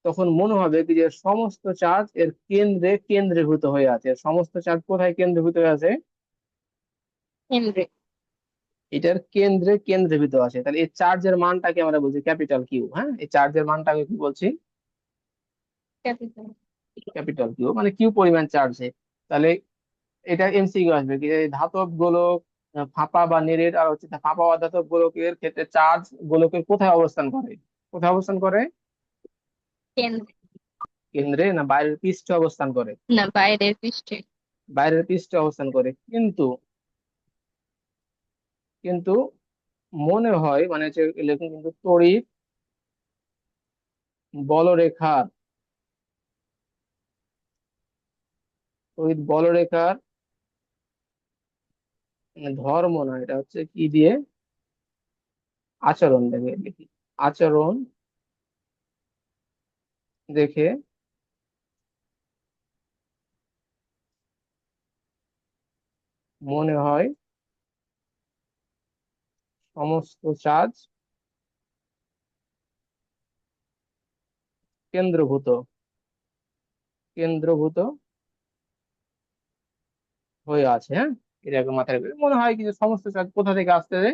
তখন মনে হবে কি যে সমস্ত চার্জ এর কেন্দ্রে কেন্দ্রীভূত হয়ে আছে। সমস্ত চার্জ কোথায় কেন্দ্রীভূত হয়ে আছে? কেন্দ্রে। এটার কেন্দ্রে কেন্দ্রীভূত আছে। তাহলে এই চার্জের মানটাকে আমরা বলছি ক্যাপিটাল কিউ। হ্যাঁ, এই চার্জের মানটাকে কি বলছি? ক্যাপিটাল। ক্যাপিটাল কিউ, মানে কিউ পরিমাণ চার্জে। তাহলে এটা এমসিকিউ আসবে কি যে ধাতব গোলক, ফাঁপা বা নিরেট, আর হচ্ছে ফাঁপা অধাতব গোলকের ক্ষেত্রে চার্জ গোলকের কোথায় অবস্থান করে? কোথায় অবস্থান করে? কেন্দ্রে। কেন্দ্রে না বাইরের পৃষ্ঠে অবস্থান করে? না, বাইরের পৃষ্ঠে। বাইরের পৃষ্ঠে অবস্থান করে। কিন্তু কিন্তু মনে হয়, মানে হচ্ছে এরকম, কিন্তু তড়িৎ বলরেখার, তড়িৎ বলরেখার ধর্ম না, এটা হচ্ছে কি দিয়ে, আচরণ দেখে লিখি। আচরণ দেখে মনে হয় সমস্ত চার্জ কেন্দ্রভূত কেন্দ্রভূত হয়ে আছে। হ্যাঁ, এটাকে মাথায় রাখবে। মনে হয় কিছু সমস্ত চার্জ কোথা থেকে আসতেছে?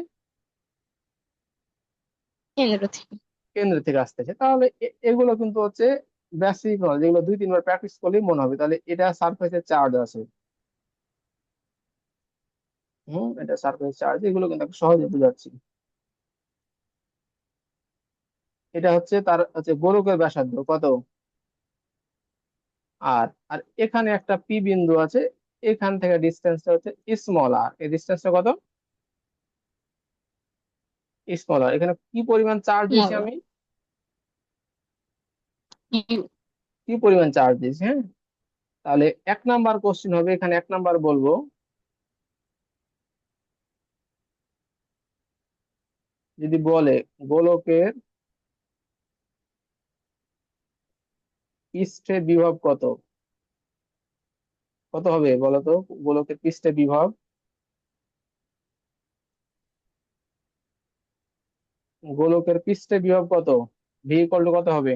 কেন্দ্র থেকে। কেন্দ্র থেকে আসতেছে। তাহলে এগুলো কিন্তু হচ্ছে বেসিক নলেজ, যেগুলো 2-3 বার প্র্যাকটিস করলেই মনে হবে। তাহলে এটা সারফেসে চার্জ আছে। এটা সারফেস চার্জ, এগুলো কিন্তু একটু সহজে বুঝাচ্ছি। এটা হচ্ছে তার হচ্ছে গোলকের ব্যাসার্ধ কত, আর আর এখানে একটা পি বিন্দু আছে। এখান থেকে ডিস্টেন্সটা হচ্ছে স্মল আর। এই ডিস্টেন্সটা কত? স্মল আর। এখানে কি পরিমাণ চার্জ দিয়েছি মল আমি? ইউ। কি পরিমাণ চার্জ দিয়েছি? হ্যাঁ, তাহলে 1 নাম্বার কোশ্চেন হবে, এখানে 1 নাম্বার বলবো, যদি বলে গোলকের পৃষ্ঠে বিভব কত, কত হবে বলো তো? গোলকের পৃষ্ঠে বিভব, গোলকের পৃষ্ঠে বিভব কত? ভি ইকুয়াল টু কত হবে?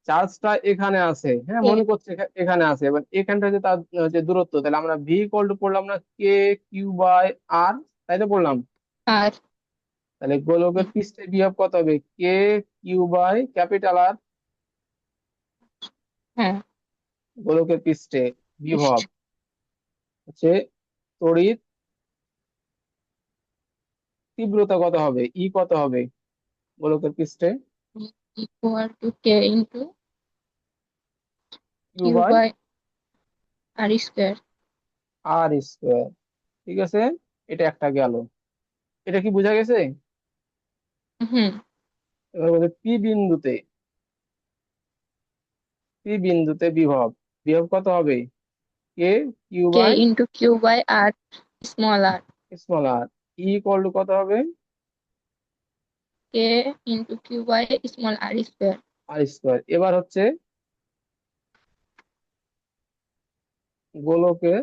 চার্জটা এখানে আছে, হ্যাঁ কে মনে করছে এখানে আছে, এবার এখানটা যে তার যে দূরত্ব, তাহলে আমরা ভি ইকুয়াল টু পড়লাম না কে কিউ বাই আর, তাই তো পড়লাম। আর। তাহলে গোলকের হুম, পৃষ্ঠে বিভব কত হবে? কে কিউ বাই ক্যাপিটাল আর। হ্যাঁ। গোলকের পৃষ্ঠে বিভব ইস্ট। হচ্ছে তড়িৎ তীব্রতা কত হবে, ই কত হবে গোলকের পৃষ্ঠে? Equal to K into Q Q by by R square. R square. ঠিক আছে, এটা একটা গেল। এটা কি বোঝা গেছে? হুম। এবার বলে পি বিন্দুতে বিভব, বিভব কত হবে? K Q K by into Q by R small R. Small R. E equal to কত হবে? K into Q by small R square. R square. এবার হচ্ছে গোলকের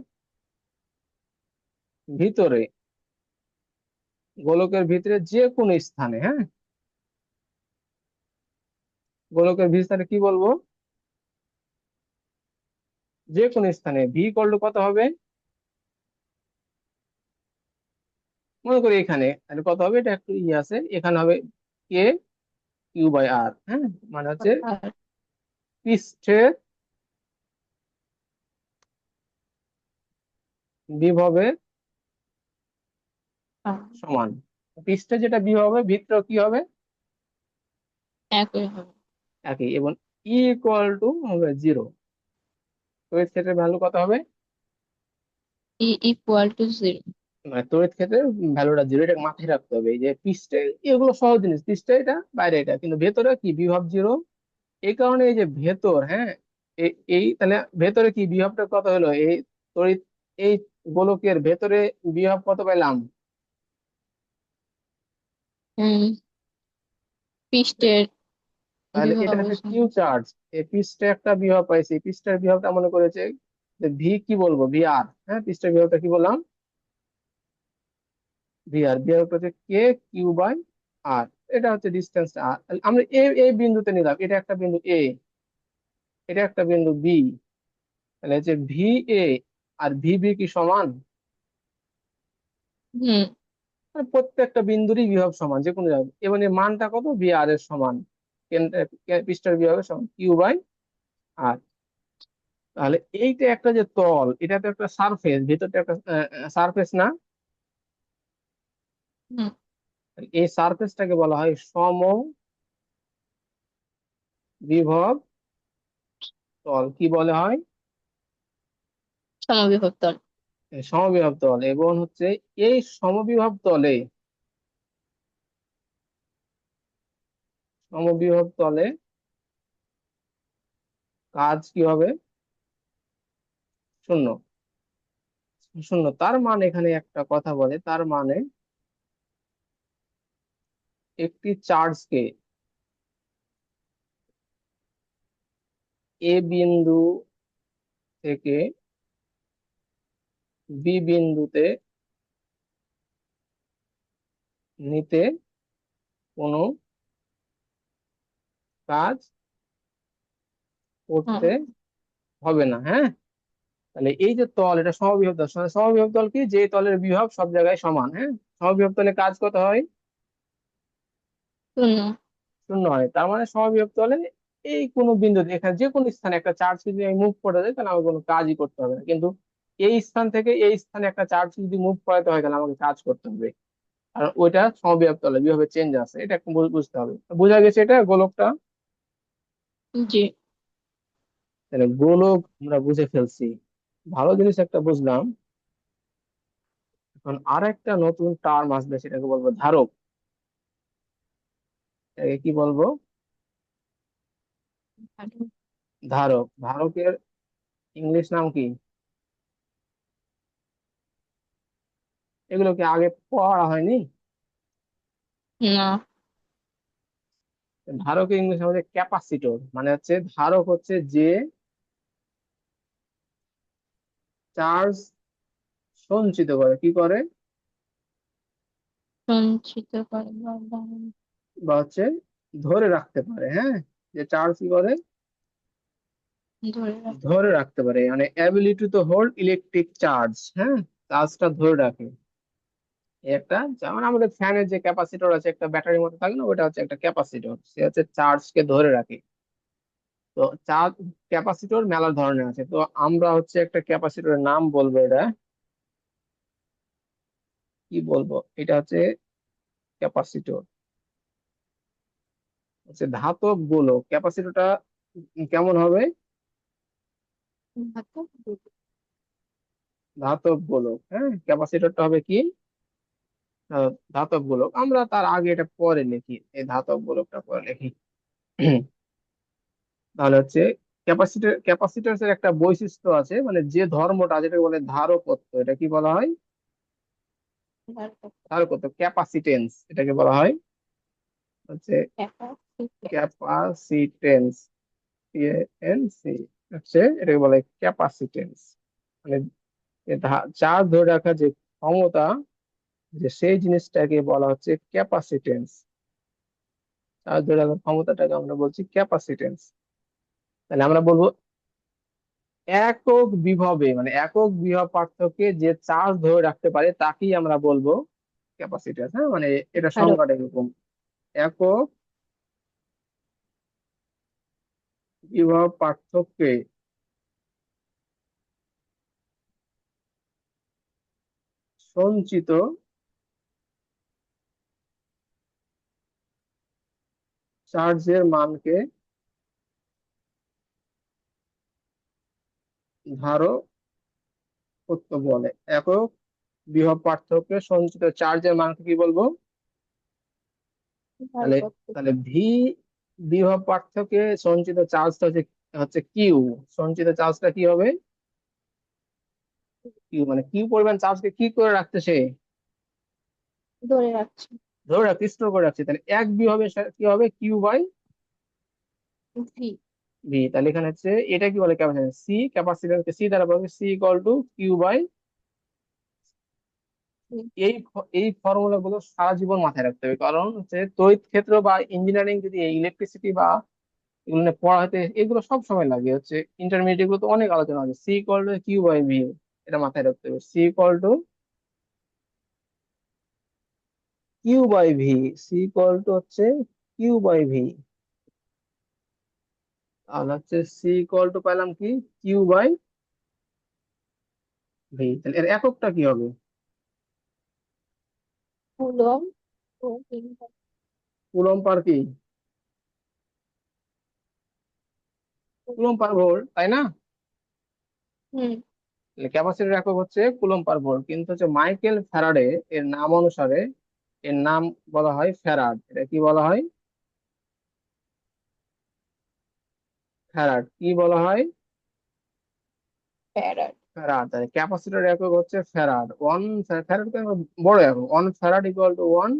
ভিতরে, গোলকের ভিতরে যে কোনো স্থানে, হ্যাঁ গোলকের ভিতরে কি বলবো, যে কোনো স্থানে ভি ইকুয়াল টু কত হবে? মনে করি এখানে, তাহলে কত হবে? এটা একটু আছে, এখানে হবে কে কিউ বাই আর। হ্যাঁ, মানে হচ্ছে আর। পৃষ্ঠের বিভবের সমান। পৃষ্ঠে যেটা বিভব হবে, ভিতরে কি হবে? একই হবে। একই। এবং ই ইকুয়াল টু হবে 0। তড়িৎ ক্ষেত্রের ভ্যালু কত হবে? ই ইকুয়াল টু জিরো। মানে তড়িৎ ক্ষেত্রের ভ্যালুটা 0, এটা মাথায় রাখতে হবে। এই যে পৃষ্ঠে, এগুলো সহজ জিনিস, পৃষ্ঠে এটা, বাইরে এটা, কিন্তু ভেতরে কি বিভব 0। এই কারণে এই যে ভেতর, হ্যাঁ এই তাহলে ভেতরে কি বিভবটা কত হলো? এই তড়িৎ, এই গোলকের ভেতরে বিভব কত পেলাম? হুম। পৃষ্ঠের তাহলে এটা বিভব হচ্ছে কিউ সমান। চার্জ। এই পৃষ্ঠে একটা বিভব পাইছি, পৃষ্ঠের বিভবটা মনে করেছে যে ভি, কি বলবো, ভি আর। হ্যাঁ, পৃষ্ঠের বিভবটা কি বললাম? ভি আর। বিভবটা হচ্ছে কে কিউ বাই আর। এটা হচ্ছে ডিস্টেন্স আর। আমরা এই বিন্দুতে নিলাম, এটা একটা বিন্দু এ, এটা একটা বিন্দু বি। তাহলে হচ্ছে ভি এ আর ভি বি কি সমান? হুম। মানে প্রত্যেকটা বিন্দুরই বিভব সমান যে কোনো জায়গায়, এবং এর মানটা কত? বি আর এর সমান। পৃষ্ঠের বিভবের সমান কিউ বাই আর। তাহলে এইটা একটা যে তল, এটা তো একটা সারফেস, ভিতরটা একটা সারফেস না? হুম। এই সারফেসটাকে বলা হয় সমবিভব তল। কি বলে হয়? সমবিভব তল। সমবিভব তল। এবং হচ্ছে এই সমবিভব তলে, সমবিভব তলে কাজ কি হবে? শূন্য। শূন্য। তার মানে এখানে একটা কথা বলে, তার মানে একটি চার্জকে এ বিন্দু থেকে বি বিন্দুতে নিতে কোনো কাজ করতে হ্যাঁ, হবে না। হ্যাঁ, তাহলে এই যে তল, এটা সমবিভব তল। সমবিভব তল কি? যে তলের বিভব সব জায়গায় সমান। হ্যাঁ, সমবিভব তলে কাজ কত হয়? শূন্য। শূন্য হয়। তার মানে সমবিভব তলে এই কোনো বিন্দুতে, এখানে যে কোনো স্থানে একটা চার্জ যদি আমি মুভ করে দেয়, তাহলে আমার কোনো কাজই করতে হবে না। কিন্তু এই স্থান থেকে এই স্থানে একটা চার্জ যদি মুভ করাতে হয়, তাহলে আমাকে কাজ করতে হবে। আর ওইটা সমবিভব তলে বিভবের চেঞ্জ আছে, এটা একটু বুঝতে হবে। বোঝা গেছে এটা গোলকটা? জি। তাহলে গোলক আমরা বুঝে ফেলছি, ভালো জিনিস একটা বুঝলাম। এখন আর একটা নতুন টার্ম আসবে, সেটাকে বলবো ধারক। এটাকে কি বলবো? ভালো। ধারক। ধারকের ইংলিশ নাম কি? এগুলো কি আগে পড়া হয়নি? না। ধারকের ইংলিশ আমাদের ক্যাপাসিটর, মানে হচ্ছে ধারক হচ্ছে যে চার্জ সঞ্চিত করে, কি করে, সঞ্চিত করে বা ধারণ বা হচ্ছে ধরে রাখতে পারে। হ্যাঁ, যে চার্জ কি করে, ধরে রাখে। ধরে রাখতে পারে, মানে ability to hold electric charge. হ্যাঁ, চার্জটা ধরে রাখে। এই একটা, যেমন আমাদের ফ্যানের যে ক্যাপাসিটর আছে, একটা ব্যাটারির মতো থাকে না, ওটা হচ্ছে একটা ক্যাপাসিটর, সে হচ্ছে চার্জকে ধরে রাখে। তো চার্জ, ক্যাপাসিটর মেলা ধরনের আছে, তো আমরা হচ্ছে একটা ক্যাপাসিটরের নাম বলবো। এটা কি বলবো? এটা হচ্ছে ক্যাপাসিটর, হচ্ছে ধাতব গোলক। ক্যাপাসিটরটা কেমন হবে? ধাতব দুটো। ধাতব গোলক। হ্যাঁ, ক্যাপাসিটরটা হবে কি? ধাতব গোলক। আমরা তার আগে এটা পরে লিখি, এই ধাতব গোলকটা পরে লিখি। তাহলে হচ্ছে ক্যাপাসিটরের একটা বৈশিষ্ট্য আছে, মানে যে ধর্মটা, যেটাকে বলে ধারকত্ব, এটা কি বলা হয়? ধাতব। ধারকত্ব, ক্যাপাসিটেন্স, এটাকে বলা হয় হচ্ছে ক্যাপাসিটর। ক্যাপাসিটেন্স। সিএনসি হচ্ছে, এটাকে বলে ক্যাপাসিটেন্স। মানে চার্জ ধরে রাখার যে ক্ষমতা, যে সেই জিনিসটাকে বলা হচ্ছে ক্যাপাসিটেন্স। চার্জ ধরে রাখার ক্ষমতাটাকে আমরা বলছি ক্যাপাসিটেন্স। তাহলে আমরা বলবো একক বিভবে, মানে একক বিভব পার্থক্যে যে চার্জ ধরে রাখতে পারে, তাকেই আমরা বলবো ক্যাপাসিট্যান্স। হ্যাঁ, মানে এটা ধারক। সংজ্ঞাটা এরকম, একক বিভব পার্থক্যে সঞ্চিত চার্জের মানকে ধারকত্ব বলে। একক বিভব পার্থক্যে সঞ্চিত চার্জের মানকে কি বলবো? তাহলে ধারকত্ব। তাহলে ভি বিভব পার্থক্যে সঞ্চিত চার্জটা হচ্ছে, হচ্ছে কিউ। সঞ্চিত চার্জটা কি হবে? কিউ, মানে কিউ পরিমাণ চার্জকে কি করে রাখতেছে? ধরে রাখছি। ধরে রাখতে, স্টোর করে রাখছে। তাহলে এক বিভবের কি হবে? Q by V. ভি। তাহলে এখানে হচ্ছে এটা কি বলে? ক্যাপাসিট্যান্স। সি, ক্যাপাসিট্যান্সকে সি দ্বারা বলবে, C equal to Q by. এই ফর্মুলা গুলো সারা জীবন মাথায় রাখতে হবে, কারণ হচ্ছে তড়িৎ ক্ষেত্র বা ইঞ্জিনিয়ারিং যদি ইলেকট্রিসিটি বা এগুলো নিয়ে পড়াতে, এগুলো সব সময় লাগে। হচ্ছে ইন্টারমিডিয়েট গুলো তো অনেক আলোচনা আছে। C equal to Q by V, এটা মাথায় রাখতে হবে। C equal to Q by V. C equal to হচ্ছে কিউ বাই ভি। আর হচ্ছে সি ইকুয়াল টু পেলাম কি? Q by V. তাহলে এর এককটা কি হবে? কুলম ও ইনভার্স। কুলম্ব পার কি? কুলম্ব পার ভোল্ট, তাই না? হুম। ক্যাপাসিটর একক হচ্ছে কুলম্ব পার ভোল্ট, কিন্তু হচ্ছে মাইকেল ফ্যারাডে এর নাম অনুসারে এর নাম বলা হয় ফ্যারাড। এটা কি বলা হয়? ফ্যারাড কি বলা হয়? ফ্যারাড। ফ্যারাড। তাহলে ক্যাপাসিটর একক হচ্ছে ফ্যারাড। ওয়ান ফ্যারাড তো বড় একক, one farad equal to one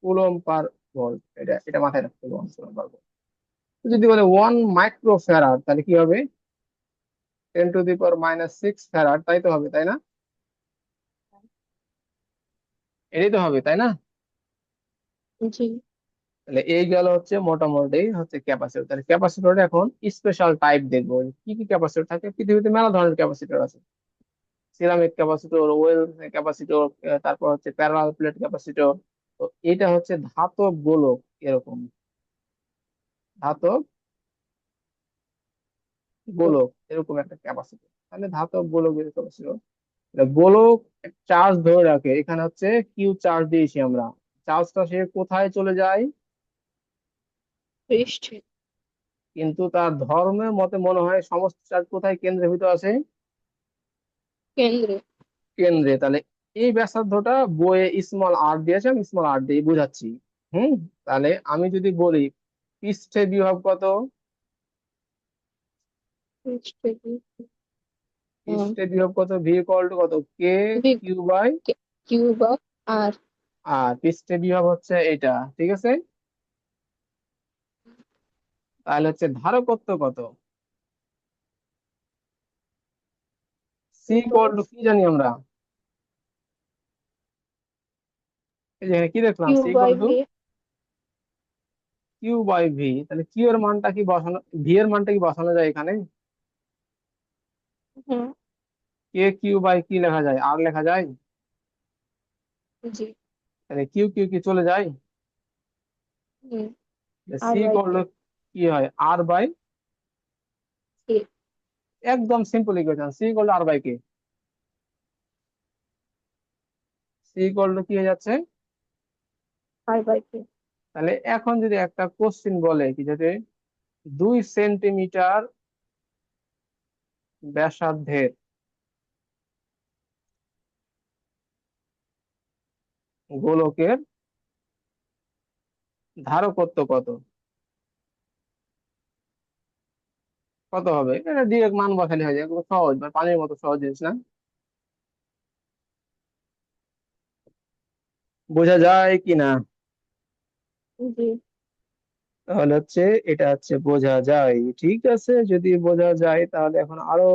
coulomb per volt. এটা এটা মাথায় রাখতে হবে, ওয়ান কুলম্ব পার ভোল্ট। যদি বলে ওয়ান মাইক্রো ফ্যারাড, তাহলে কি হবে? 10⁻⁻6 ফ্যারাড, তাই তো হবে, তাই না? এটাই তো হবে, তাই না? জি। তাহলে এই গেল হচ্ছে মোটামুটি হচ্ছে ক্যাপাসিটর। তাহলে ক্যাপাসিটর এখন স্পেশাল টাইপ দেখবো, কি কি ক্যাপাসিটর থাকে। পৃথিবীতে মেলা ধরনের ক্যাপাসিটর আছে, সিরামিক ক্যাপাসিটর, ওয়েল ক্যাপাসিটর, তারপর হচ্ছে প্যারালাল প্লেট ক্যাপাসিটর। তো এটা হচ্ছে ধাতব গোলক, এরকম ধাতব গোলক এরকম একটা ক্যাপাসিটর। তাহলে ধাতব গোলক ক্যাপাসিটর, গোলক চার্জ ধরে রাখে। এখানে হচ্ছে কিউ চার্জ দিয়েছি আমরা, চার্জটা সে কোথায় চলে যায়, পৃষ্ঠে। কিন্তু তার ধর্মের মতে মনে হয় সমস্ত চার্জ কোথায় কেন্দ্রীভূত আছে, কেন্দ্রে। কেন্দ্রে। তাহলে এই ব্যাসার্ধটা বইয়ে স্মল আর দিয়েছে, আমি স্মল আর দিয়ে বুঝাচ্ছি। হুম। তাহলে আমি যদি বলি পৃষ্ঠে বিভব কত, পৃষ্ঠে পৃষ্ঠে বিভব কত, ভি ইকুয়াল টু কত, K Q by cube of আর। আর। পৃষ্ঠে বিভব হচ্ছে এটা, ঠিক আছে। তাহলে হচ্ছে ধারকত্ব কত, সি ইকুয়াল টু কি জানি আমরা, এই যে এখানে কি দেখলাম, C Q by equal to V. Q by V. তাহলে কিউ এর মানটা কি বসানো, ভি এর মানটা কি বসানো যায় এখানে, হুম। কে কিউ বাই কি লেখা যায়, আর লেখা যায়। জি। তাহলে কিউ কিউ কি চলে যায়, hmm. R C by equal K. To কি হয়, আর বাই, কে। একদম simple equation, C equal to R by K. C equal to কি হয়ে যাচ্ছে। R by K. তাহলে এখন যদি একটা কোশ্চিন বলে কি, যাতে 2 সেন্টিমিটার ব্যাসার্ধের গোলকের ধারকত্ব কত, কত হবে, এটা ডিরেক্ট মান বসালে হয়ে যায়, খুব সহজ, মানে পানির মতো সহজ জিনিস না। বোঝা যায় কি না, জি। তাহলে হচ্ছে এটা হচ্ছে বোঝা যায়। ঠিক আছে, যদি বোঝা যায় তাহলে এখন আরো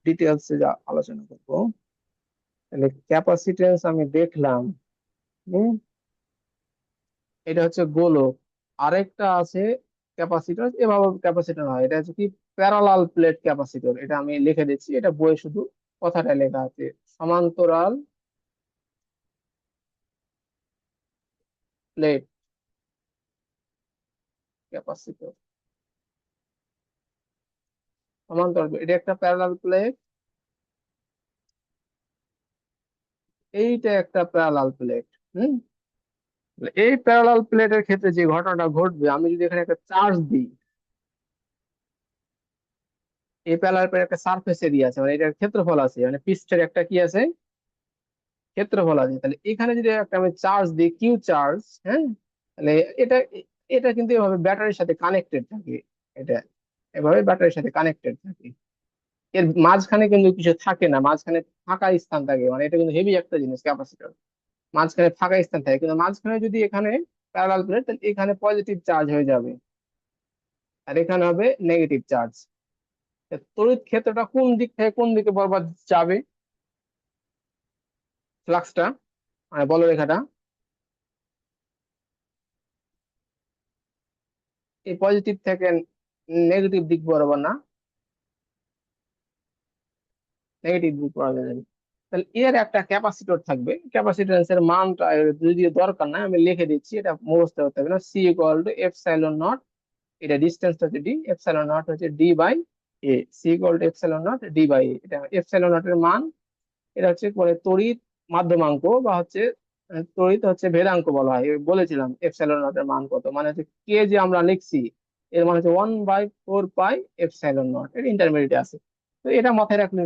ডিটেলসে আলোচনা করবো। তাহলে ক্যাপাসিটেন্স আমি দেখলাম। হুম, এটা হচ্ছে গোলক। আরেকটা আছে ক্যাপাসিটর, এভাবে ক্যাপাসিটর হয়, এটা হচ্ছে কি প্যারালাল প্লেট ক্যাপাসিটর। এটা আমি লিখে দিচ্ছি, এটা বইয়ে শুধু কথাটা লেখা আছে, সমান্তরাল প্লেট ক্যাপাসিটর। সমান্তরাল এটা একটা প্যারালাল প্লেট, এইটা একটা প্যারালাল প্লেট। হুম। এই প্যারালাল প্লেটের ক্ষেত্রে যে ঘটনাটা ঘটবে, আমি যদি এখানে একটা চার্জ দিই, এই প্যারালাল প্লেটের একটা সারফেস এরিয়া আছে, মানে এটার ক্ষেত্রফল আছে, মানে পৃষ্ঠের একটা কি আছে, ক্ষেত্রফল আছে। তাহলে এখানে যদি একটা আমি চার্জ দিই, কিউ চার্জ, হ্যাঁ, তাহলে এটা এটা কিন্তু এভাবে ব্যাটারির সাথে কানেক্টেড থাকে, এটা এভাবে ব্যাটারির সাথে কানেক্টেড থাকে। এর মাঝখানে কিন্তু কিছু থাকে না, মাঝখানে ফাঁকা স্থান থাকে, মানে এটা কিন্তু হেভি একটা জিনিস ক্যাপাসিটর। মাঝখানে ফাঁকা স্থান থাকে, কিন্তু মাঝখানে যদি এখানে প্যারালাল প্লেট, তাহলে এখানে পজিটিভ চার্জ হয়ে যাবে, আর এখানে হবে নেগেটিভ চার্জ। তড়িৎ ক্ষেত্রটা কোন দিক থেকে কোন দিকে বরবাদ যাবে, ফ্লাক্সটা, মানে বলরেখাটা এই পজিটিভ থেকে নেগেটিভ দিক বরাবর না, নেগেটিভ দিক বরাবর যাবে। তাহলে এর একটা ক্যাপাসিটর থাকবে, ক্যাপাসিট্যান্স এর মানটা যদি দরকার না আমি লিখে দিচ্ছি, এটা মুখস্থ করতে হবে না। C equal to epsilon naught, এটা ডিস্টেন্সটা হচ্ছে ডি, এপসাইলন নট হচ্ছে D by A. C equal to epsilon naught D by A, এটা এপসাইলন নট এর মান। এটা হচ্ছে পরে তড়িৎ মাধ্যমাঙ্ক বা হচ্ছে তড়িৎ হচ্ছে ভেদাঙ্ক বলা হয়। বলেছিলাম এপসাইলন নট এর মান কত, মানে হচ্ছে কে যে আমরা লিখছি, এর মানে হচ্ছে 1/4 পাই এপসাইলন নট, এটা ইন্টারমিডিয়েট আছে। তো এটা মাথায় রাখলে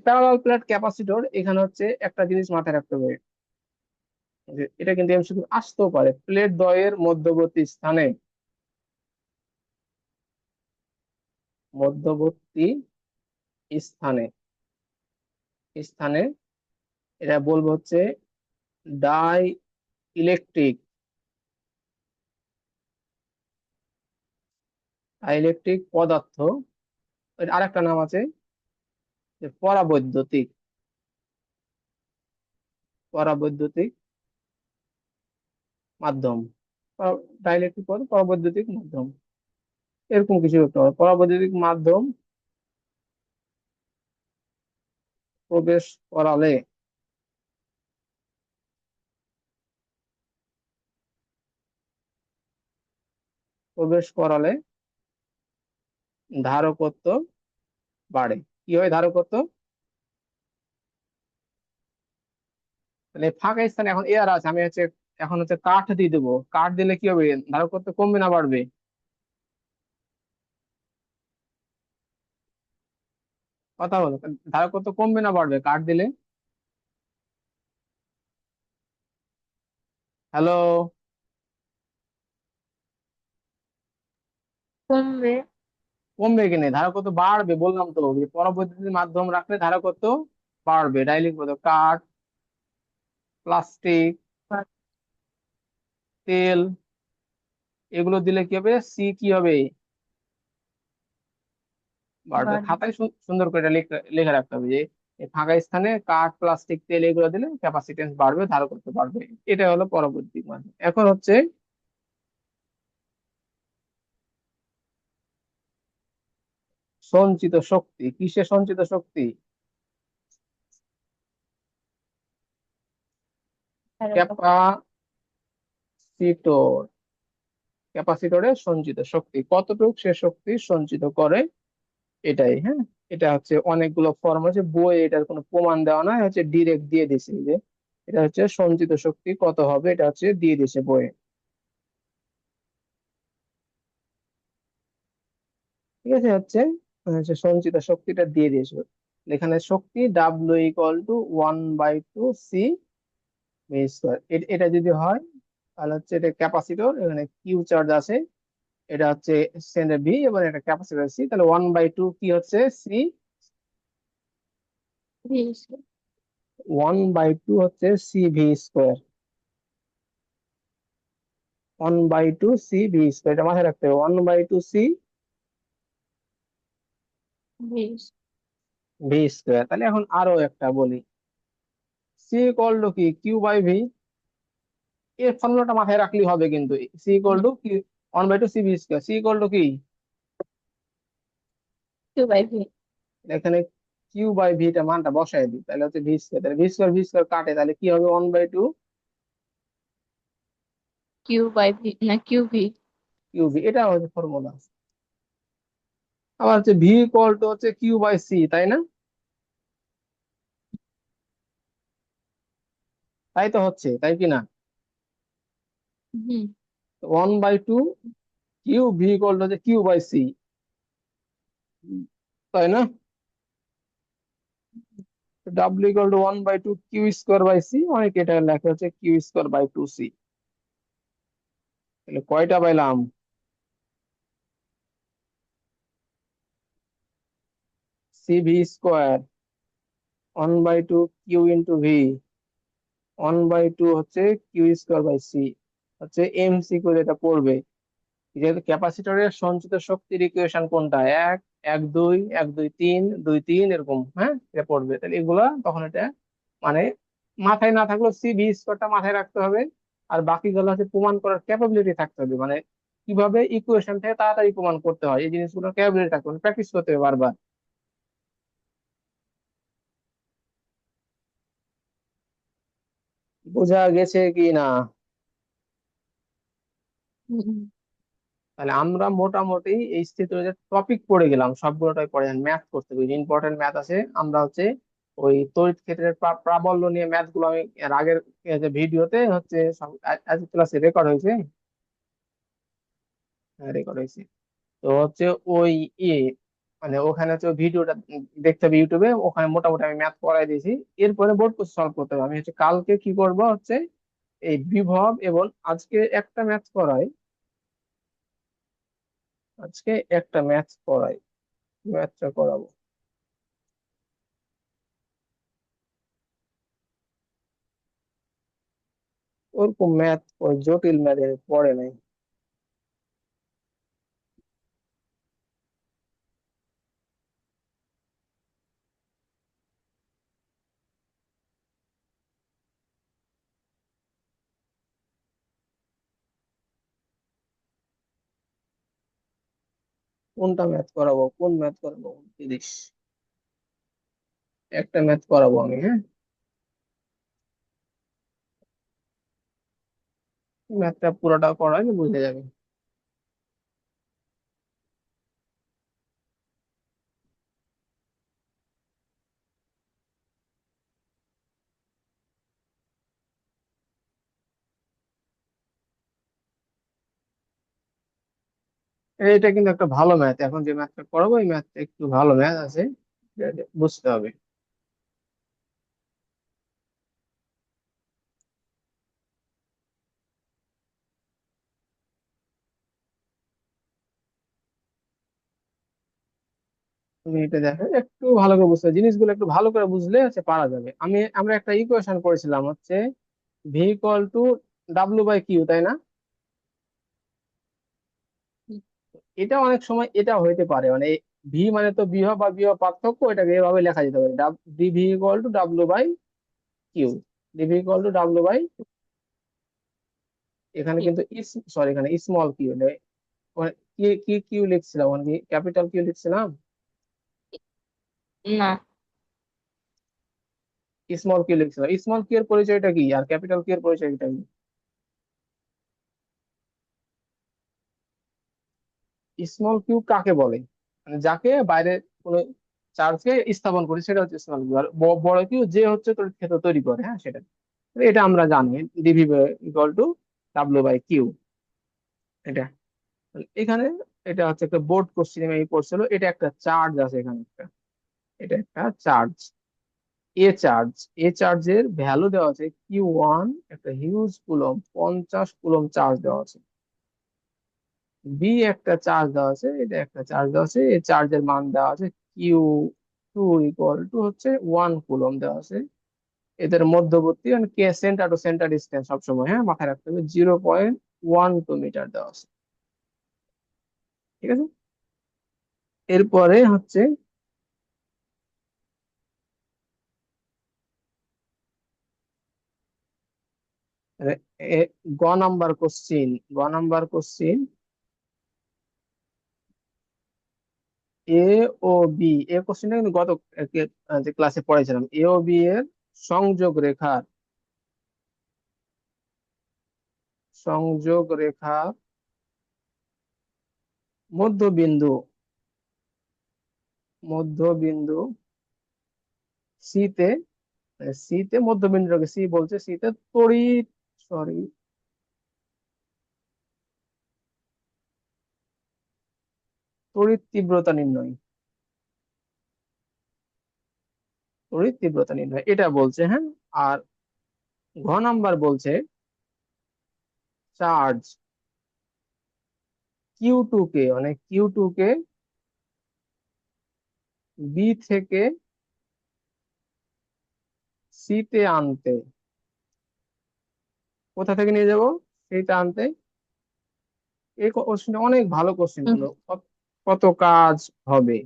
প্যারালাল প্লেট ক্যাপাসিটর, এখানে হচ্ছে একটা জিনিস মাথায় রাখতে হবে, যে এটা কিন্তু এমসিকিউ আসতেও পারে, প্লেট দ্বয়ের মধ্যবর্তী স্থানে, মধ্যবর্তী স্থানে, স্থানে এটা বলবো হচ্ছে ডাই ইলেকট্রিক, ইলেকট্রিক পদার্থ। এর আরেকটা নাম আছে যে পরাবৈদ্যুতিক, পরাবৈদ্যুতিক মাধ্যম। ডাইলেকট্রিক পদ পরাবৈদ্যুতিক মাধ্যম, এরকম কিছু একটা হবে। পরাবৈদ্যুতিক মাধ্যম প্রবেশ করালে প্রবেশ করালে ধারকত্ব বাড়ে। কি হয় ধারকত্ব? মানে ফাঁকা স্থানে এখন এয়ার আছে, আমি হচ্ছে এখন হচ্ছে কাঠ দিয়ে দেবো, কাঠ দিলে কি হবে, ধারকত্ব কমবে না বাড়বে? কথা বলো, ধারকত্ব কমবে না বাড়বে কাঠ দিলে? হ্যালো? কমবে। কমবে কিনা, ধারকত্ব বাড়বে বললাম তো, যে পরবর্তী মাধ্যম রাখলে ধারকত্ব বাড়বে। ডাইলিক পদার্থ, কাঠ, প্লাস্টিক, তেল, এগুলো দিলে কি হবে, সি কি হবে, বাড়বে। বাড়বে। খাতায় সুন্দর করে এটা লেখা রাখতে হবে যে এই ফাঁকা স্থানে কাঠ, প্লাস্টিক, তেল এগুলো দিলে ক্যাপাসিটেন্স বাড়বে, ধারকত্ব বাড়বে। এটা হলো পরবর্তী মাধ্যম। এখন হচ্ছে সঞ্চিত শক্তি। কিসে সঞ্চিত শক্তি? ধারকত্ব। ক্যাপাসিটর, ক্যাপাসিটরে সঞ্চিত শক্তি কতটুকু সে শক্তি সঞ্চিত করে, এটাই। হ্যাঁ, এটা হচ্ছে অনেকগুলো ফর্ম আছে বই, এটার কোনো প্রমাণ দেওয়া নাই, হচ্ছে ডিরেক্ট দিয়ে দিছে যে এটা হচ্ছে সঞ্চিত শক্তি কত হবে, এটা হচ্ছে দিয়ে দিছে বইয়ে। ঠিক আছে, হচ্ছে হচ্ছে সঞ্চিত শক্তিটা দিয়ে দিয়েছে এখানে। শক্তি W equal to 1/2 C V square. এটা যদি হয় তাহলে হচ্ছে এটা ক্যাপাসিটর, এখানে কিউ চার্জ আছে, এটা হচ্ছে সেন্টার ভি এবং এটা ক্যাপাসিটর সি, তাহলে 1/2 কি হচ্ছে সি, 20। 1/2 হচ্ছে C V square. 1/2 C V square, এটা মাথায় রাখতে হবে। 1/2 সি 20। V square. তাহলে এখন আরো একটা বলি, সি ইকুয়াল টু কি, কিউ বাই ভি। এর ফর্মুলাটা মাথায় রাখলেই হবে কিন্তু। সি ইকুয়াল টু কি, 1/2 C V square. C equal to কি, 2/v। এখানে কিউ বাই ভি টা মানটা বসাই দিই, তাহলে হচ্ছে ভি স্কোয়ার। তাহলে ভি স্কোয়ার কাটে, তাহলে কি হবে, 1/2 q/v না qv। কিউ ভি, এটা হচ্ছে ফর্মুলা। আবার হচ্ছে ভি ইকুয়াল টু হচ্ছে কিউ বাই সি, তাই না? তাই তো হচ্ছে, তাই কি না? হুম। 1/2 কিউ ভি ইকুয়াল টু হচ্ছে কিউ বাই সি, তাই না? W equal to 1/2 Q square by C, অনেক এটা লেখা হচ্ছে কিউ স্কোয়ার বাই 2 সি। তাহলে কয়টা পাইলাম, C V square 1/2 Q into V, 1/2 হচ্ছে কিউ স্কোয়ার বাই সি, হচ্ছে এম সি করে এটা পড়বে। যেহেতু ক্যাপাসিটরের সঞ্চিত শক্তির ইকুয়েশন কোনটা, এক, 1 2, 1 2 3, 2 3 এরকম, হ্যাঁ, এটা পড়বে। তাহলে এগুলা তখন এটা মানে মাথায় না থাকলেও সি ভি স্কোয়ারটা মাথায় রাখতে হবে। আর বাকিগুলো হচ্ছে প্রমাণ করার ক্যাপাবিলিটি থাকতে হবে, মানে কিভাবে ইকুয়েশন থেকে তাড়াতাড়ি প্রমাণ করতে হয়, এই জিনিসগুলোর ক্যাপাবিলিটি থাকতে হবে, প্র্যাকটিস করতে হবে বারবার। বোঝা গেছে কি না? হুম। তাহলে আমরা মোটামুটি এই স্থিতিতে যে টপিক পড়ে গেলাম সবগুলোটাই পড়ে, ম্যাথ করতে হবে, ইম্পর্টেন্ট ম্যাথ আছে। আমরা হচ্ছে ওই তড়িৎ ক্ষেত্রের প্রাবল্য নিয়ে ম্যাথ গুলো আমি এর আগের যে ভিডিওতে হচ্ছে আজ ক্লাসে রেকর্ড হয়েছে, রেকর্ড হয়েছে। তো হচ্ছে ওই ইয়ে মানে ওখানে হচ্ছে ভিডিওটা দেখতে হবে ইউটিউবে, ওখানে মোটামুটি আমি ম্যাথ করাই দিয়েছি। এরপরে বোর্ড কোশ্চেন সলভ করতে হবে। আমি হচ্ছে কালকে কি করব হচ্ছে এই বিভব, এবং আজকে একটা ম্যাথ করাই, আজকে একটা ম্যাথ করাই, ম্যাথটা করাবো। ওরকম ম্যাথ ওই জটিল ম্যাথ পড়ে নাই। কোনটা ম্যাথ করাবো, কোন ম্যাথ করাবো? 30, একটা ম্যাথ করাবো আমি, হ্যাঁ। ম্যাথটা পুরোটা করালে বুঝে যাবে। এটা কিন্তু একটা ভালো ম্যাথ, এখন যে ম্যাথটা করাবো এই ম্যাথটা একটু ভালো ম্যাথ আছে, এটা বুঝতে হবে। তুমি এটা দেখো, একটু ভালো করে বুঝতে হবে। জিনিসগুলো একটু ভালো করে বুঝলে হচ্ছে পারা যাবে। আমরা একটা ইকুয়েশন করেছিলাম হচ্ছে V equal to W by Q, তাই না? এটা অনেক সময় এটা হইতে পারে, মানে ভি মানে তো বিভব বা বিভব পার্থক্য, এটাকে এভাবে লেখা যেতে পারে dV equal to W by Q. DV equal to W by, এখানে কিন্তু সরি, এখানে স্মল কিউ নেই, কি কি কিউ লিখছিলাম, মানে কি ক্যাপিটাল কিউ লিখছিলাম? না। স্মল কিউ লিখছিলাম। স্মল কিউ এর পরিচয়টা কি আর ক্যাপিটাল কিউ এর পরিচয়টা কি? স্মল কিউ কাকে বলে? মানে যাকে বাইরে কোনো চার্জকে স্থাপন করে সেটা হচ্ছে স্মল কিউ, আর বড় কিউ যে হচ্ছে তোর ক্ষেত্র তৈরি করে, হ্যাঁ সেটা। তো এটা আমরা জানি dV equal to W by Q, এটা। এখানে এটা হচ্ছে একটা বোর্ড কোশ্চেন আমি পড়ছিল, এটা একটা চার্জ আছে এখানে একটা, এটা একটা চার্জ, চার্জ, চার্জের ভ্যালু দেওয়া আছে Q1, একটা হিউজ কুলম, 50 কুলম চার্জ দেওয়া আছে। বি একটা চার্জ দেওয়া আছে, এটা একটা চার্জ দেওয়া আছে, এই চার্জের মান দেওয়া আছে Q2 ইকুয়াল টু হচ্ছে 1 কুলম দেওয়া আছে। এদের মধ্যবর্তী মানে কে সেন্টার টু সেন্টার ডিস্টেন্স সবসময়, হ্যাঁ, মাথায় রাখতে হবে, 0.12 মিটার দেওয়া আছে। ঠিক আছে, এরপরে হচ্ছে এ- গ নাম্বার কোশ্চিন, গ নাম্বার কোশ্চিন, এ ও বি, এ কোশ্চেনটা কিন্তু গত যে ক্লাসে পড়েছিলাম। এ ও বি এর সংযোগ রেখার, সংযোগ রেখার মধ্যবিন্দু, মধ্যবিন্দু সি তে, সি তে মধ্যবিন্দুকে সি বলছে, সি তে তড়িৎ, সরি, তড়িৎ তীব্রতা নির্ণয়, তড়িৎ তীব্রতা নির্ণয় এটা বলছে, হ্যাঁ। আর ঘ নাম্বার বলছে চার্জ Q2 কে, মানে Q2 কে বি থেকে সি তে আনতে, কোথা থেকে নিয়ে যাব? সেইটা আনতে। এই কোশ্চেনটা অনেক ভালো কোশ্চেন, হুম, কিন্তু কত কাজ হবে,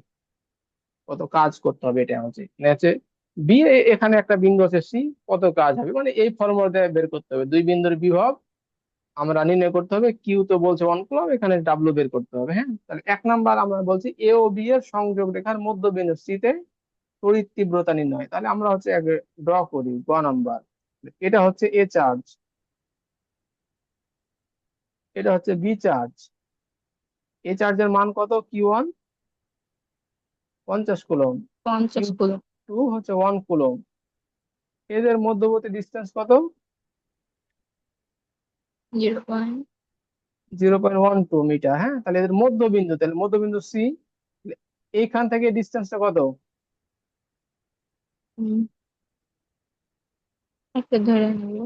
কত কাজ করতে হবে, এটা হচ্ছে মানে হচ্ছে বি, এখানে একটা বিন্দু আছে সি, কত কাজ হবে, মানে এই ফর্মুলা দিয়ে বের করতে হবে। দুই বিন্দুর বিভব আমরা নির্ণয় করতে হবে, কিউ তো বলছে 1 কুলম, এখানে ডাব্লিউ বের করতে হবে, হ্যাঁ। তাহলে 1 নাম্বার আমরা বলছি এ ও বি এর সংযোগ রেখার মধ্যবিন্দু সি তে তড়িৎ তীব্রতা নির্ণয়। তাহলে আমরা হচ্ছে আগে ড্র করি গ নাম্বার। এটা হচ্ছে এ চার্জ, এটা হচ্ছে বি চার্জ। এ চার্জের মান কত? Q1 50 coulomb, 50 coulomb. Q2 হচ্ছে 1 কুলম। এদের মধ্যবর্তী ডিস্টেন্স কত? 0. 0.12 মিটার, হ্যাঁ। তাহলে এদের মধ্যবিন্দু, তাহলে মধ্যবিন্দু সি, এইখান থেকে ডিস্টেন্সটা কত? একটা ধরে নেব,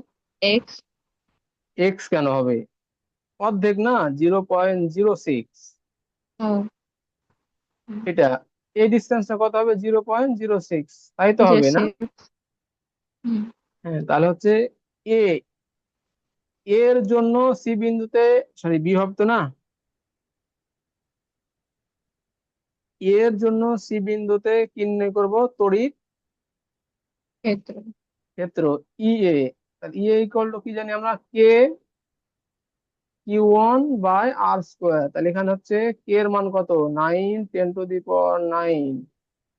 এক্স। এক্স কেন হবে? অর্ধেক না, 0.06, ও। হুম, এটা। এই ডিস্টেন্সটা কত হবে? 0.06, তাই তো যে হবে না? সিক্স। হুম। হ্যাঁ, তাহলে হচ্ছে এ, এর জন্য সি বিন্দুতে, সরি বি হবে তো না, এর জন্য সি বিন্দুতে কি নির্ণয় করবো? তড়িৎ ক্ষেত্র। ক্ষেত্র ই এ। ই এ ইকুয়াল টু কি জানি আমরা? কে Q1/r²। তাহলে এখানে হচ্ছে কে এর মান কত, 9 × 10⁻৯।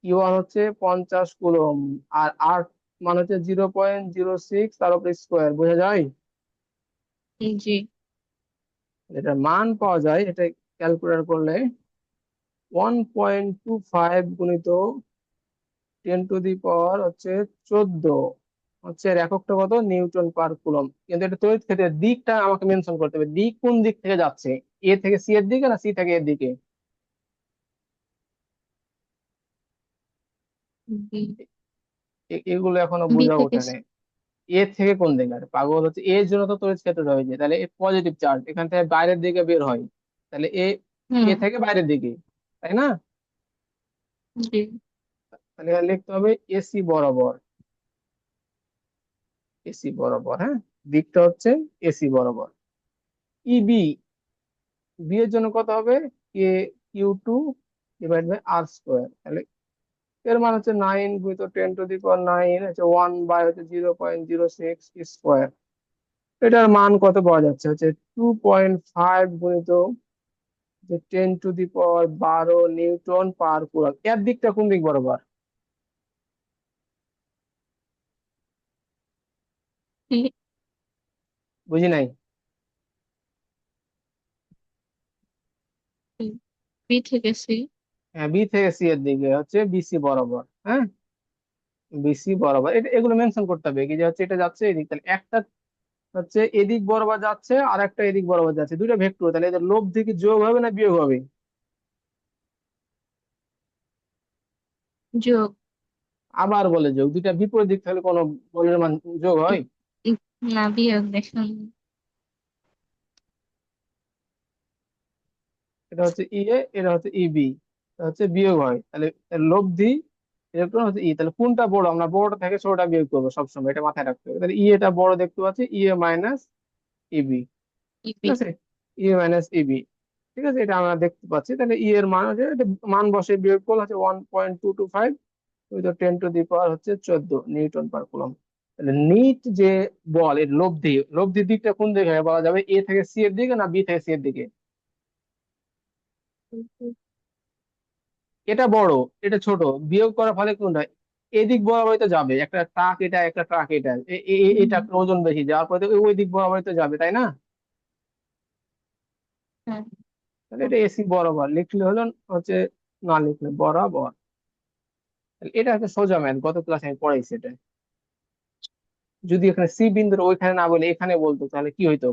Q1 হচ্ছে 50 কুলম, আর আর মান হচ্ছে 0.06, তার উপরে স্কোয়ার, বোঝা যায়? জি। এটা মান পাওয়া যায়, এটা ক্যালকুলেট করলে 1.25 গুণিত 10⁻, হচ্ছে 14, হচ্ছে এর এককটা কত, নিউটন/কুলম। কিন্তু এটা তড়িৎ ক্ষেত্রের দিকটা আমাকে মেনশন করতে হবে, দিক কোন দিক থেকে যাচ্ছে, এ থেকে সি এর দিকে না সি থেকে এর দিকে। বি। এগুলো এখনো বি বোঝা থেকে ওঠেনি। এ থেকে কোন দিকে, আর পাগল হচ্ছে, এর জন্য তো তড়িৎ ক্ষেত্র হয়েছে, তাহলে এ পজিটিভ চার্জ এখান থেকে বাইরের দিকে বের হয়, তাহলে এ হুম। এ থেকে বাইরের দিকে, তাই না? জি। তাহলে এখানে লিখতে হবে এসি বরাবর, এসি বরাবর, হ্যাঁ, দিকটা হচ্ছে এসি বরাবর। ইবি, বি এর জন্য কত হবে, Q2/r²। তাহলে এর মান হচ্ছে 9 × 10⁻৯, হচ্ছে 1 বাই হচ্ছে 0.06 স্কোয়ার। এটার মান কত পাওয়া যাচ্ছে, হচ্ছে 2.5 গুণিত 10⁻12 নিউটন/কুলম। এর দিকটা কোন দিক বরাবর, বি। বুঝি নাই। বি থেকে সি। হ্যাঁ, বি থেকে সি এর দিকে হচ্ছে বিসি বরাবর, হ্যাঁ, বিসি বরাবর। এটা এগুলো মেনশন করতে হবে কি, যে হচ্ছে এটা যাচ্ছে এদিক, তাহলে একটা হচ্ছে এদিক বরাবর যাচ্ছে আর একটা এদিক বরাবর যাচ্ছে, দুটো ভেক্টর, তাহলে এদের লব দিকে যোগ হবে না বিয়োগ হবে? যোগ। আবার বলে যোগ, দুইটা বিপরীত দিক থাকলে কোনো বলের মান যোগ হয়? ই- না, বিয়োগ দেখুন। এটা হচ্ছে ই এ, এটা হচ্ছে ইবি, এটা হচ্ছে বিয়োগ হয়, তাহলে এর লব্ধি ইলেকট্রন হচ্ছে ই, তাহলে কোনটা বড়, আমরা বড়টা থেকে ছোটটা বিয়োগ করবো সবসময়, এটা মাথায় রাখতে হবে। তাহলে ই এটা বড় দেখতে পাচ্ছি, ই এ মাইনাস ইবি, ঠিক ইবি। আছে, ই এ মাইনাস ইবি, ঠিক আছে, এটা আমরা দেখতে পাচ্ছি। তাহলে ই এর মান হচ্ছে, এটা মান বসে বিয়োগ করলে হচ্ছে 1.225 উইথ 10⁻, হচ্ছে 14 নিউটন/কুলম। তাহলে নিট যে বল, এর লব্ধি, লব্ধির দিকটা কোন দিকে হয় বলা যাবে, এ থেকে সি এর দিকে না বি থেকে সি এর দিকে? এটা বড়, এটা ছোট, বিয়োগ করার ফলে কোনটা, এদিক বরাবরই তো যাবে, একটা ট্রাক এটা, একটা ট্রাক এটা, এটা হুম। ওজন বেশি, যাওয়ার পরে তো ওই দিক বরাবরই তো যাবে, তাই না? হ্যাঁ। তাহলে এটা এসি বরাবর লিখলে হলো, হচ্ছে না লিখলে বরাবর। তাহলে এটা হচ্ছে সোজা ম্যাথ, গত ক্লাসে আমি পড়াইছি এটা। যদি এখানে সি বিন্দুর ওইখানে না বলে এখানে বলতো, তাহলে কি হইতো,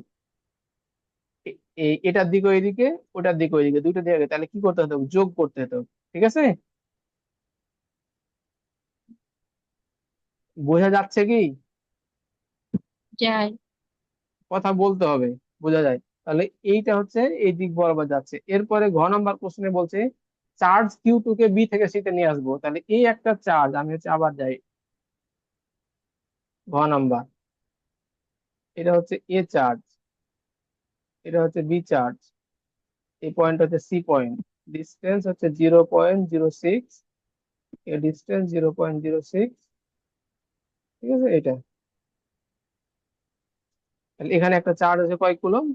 এটার দিকে ওইদিকে, ওটার দিকে ওইদিকে, দুইটা দিকে, তাহলে কি করতে হতো, যোগ করতে হতো, ঠিক আছে? বোঝা যাচ্ছে কি? যাই। কথা বলতে হবে, বোঝা যায়। তাহলে এইটা হচ্ছে এই দিক বরাবর যাচ্ছে। এরপরে ঘ নাম্বার কোশ্চেনে বলছে চার্জ Q2 কে বি থেকে সি তে নিয়ে আসবো, তাহলে এই একটা চার্জ, আমি হচ্ছে আবার যাই ঘ নাম্বার, এটা হচ্ছে এ চার্জ, এটা হচ্ছে বি চার্জ, এই পয়েন্ট হচ্ছে সি পয়েন্ট, ডিস্টেন্স হচ্ছে 0.06, এই ডিস্টেন্স 0.06, ঠিক আছে এটা। তাহলে এখানে একটা চার্জ আছে কয় কুলম,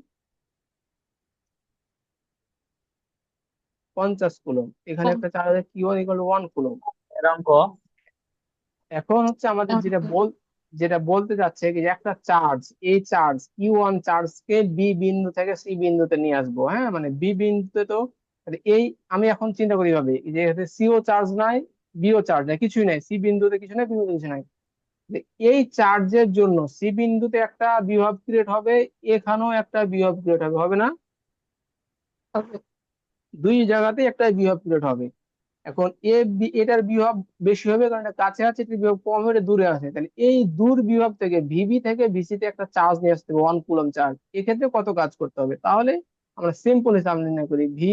50 কুলম। এখানে কম। একটা চার্জ আছে Q1 = 1 কুলম। এরকম ক। এখন হচ্ছে আমাদের যেটা বলতে যাচ্ছে কি, যে একটা চার্জ, এই চার্জ Q1 চার্জকে বি বিন্দু থেকে সি বিন্দুতে নিয়ে আসবো, হ্যাঁ, মানে বি বিন্দুতে তো, তাহলে এই, আমি এখন চিন্তা করি ভাবে, যে সিও চার্জ নাই, বিও চার্জ নাই, কিছুই নাই, সি বিন্দুতে কিছু নাই, বিন্দুতে কিছু নাই, যে এই চার্জের জন্য সি বিন্দুতে একটা বিভব ক্রিয়েট হবে, এখানেও একটা বিভব ক্রিয়েট হবে, হবে না? হবে। দুই জায়গাতে একটা বিভব ক্রিয়েট হবে। এখন এটার বিভব বেশি হবে কারণ এটা কাছে আছে, এটার বিভব কম হবে, এটা দূরে আছে, তাহলে এই দূর বিভব থেকে ভিবি থেকে ভিসি তে একটা চার্জ নিয়ে আসতে হবে, 1 কুলম চার্জ। এক্ষেত্রে কত কাজ করতে হবে, তাহলে আমরা সিম্পল হিসাব নির্ণয় করি, ভি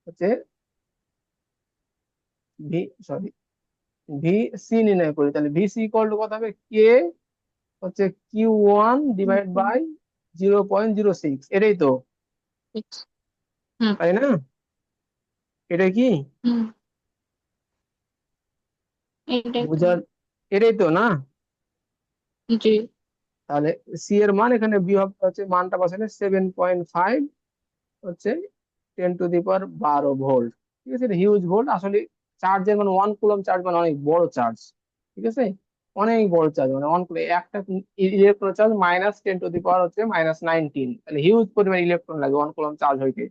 হচ্ছে, ভি সরি ভি সি নির্ণয় করি, তাহলে ভিসি ইকুয়াল টু কত হবে, কে হচ্ছে Q1/0.06, এটাই তো, Six। হুম। তাই না? এটা কি হুম। এটাই তো। বুঝার, এটাই তো না? জি। তাহলে সি এর মান এখানে বিভব হচ্ছে, মানটা বসালে 7.5 হচ্ছে 10⁻12 ভোল্ট। ঠিক আছে, এটা হিউজ ভোল্ট আসলে। চার্জের মানে 1 কুলম চার্জ মানে অনেক বড় চার্জ। ঠিক আছে, অনেক বড় চার্জ মানে 1 কুলম, একটা ইলেকট্রন চার্জ -10⁻⁻, হচ্ছে -19। তাহলে হিউজ পরিমাণ ইলেকট্রন লাগে 1 কুলম চার্জ হইতে।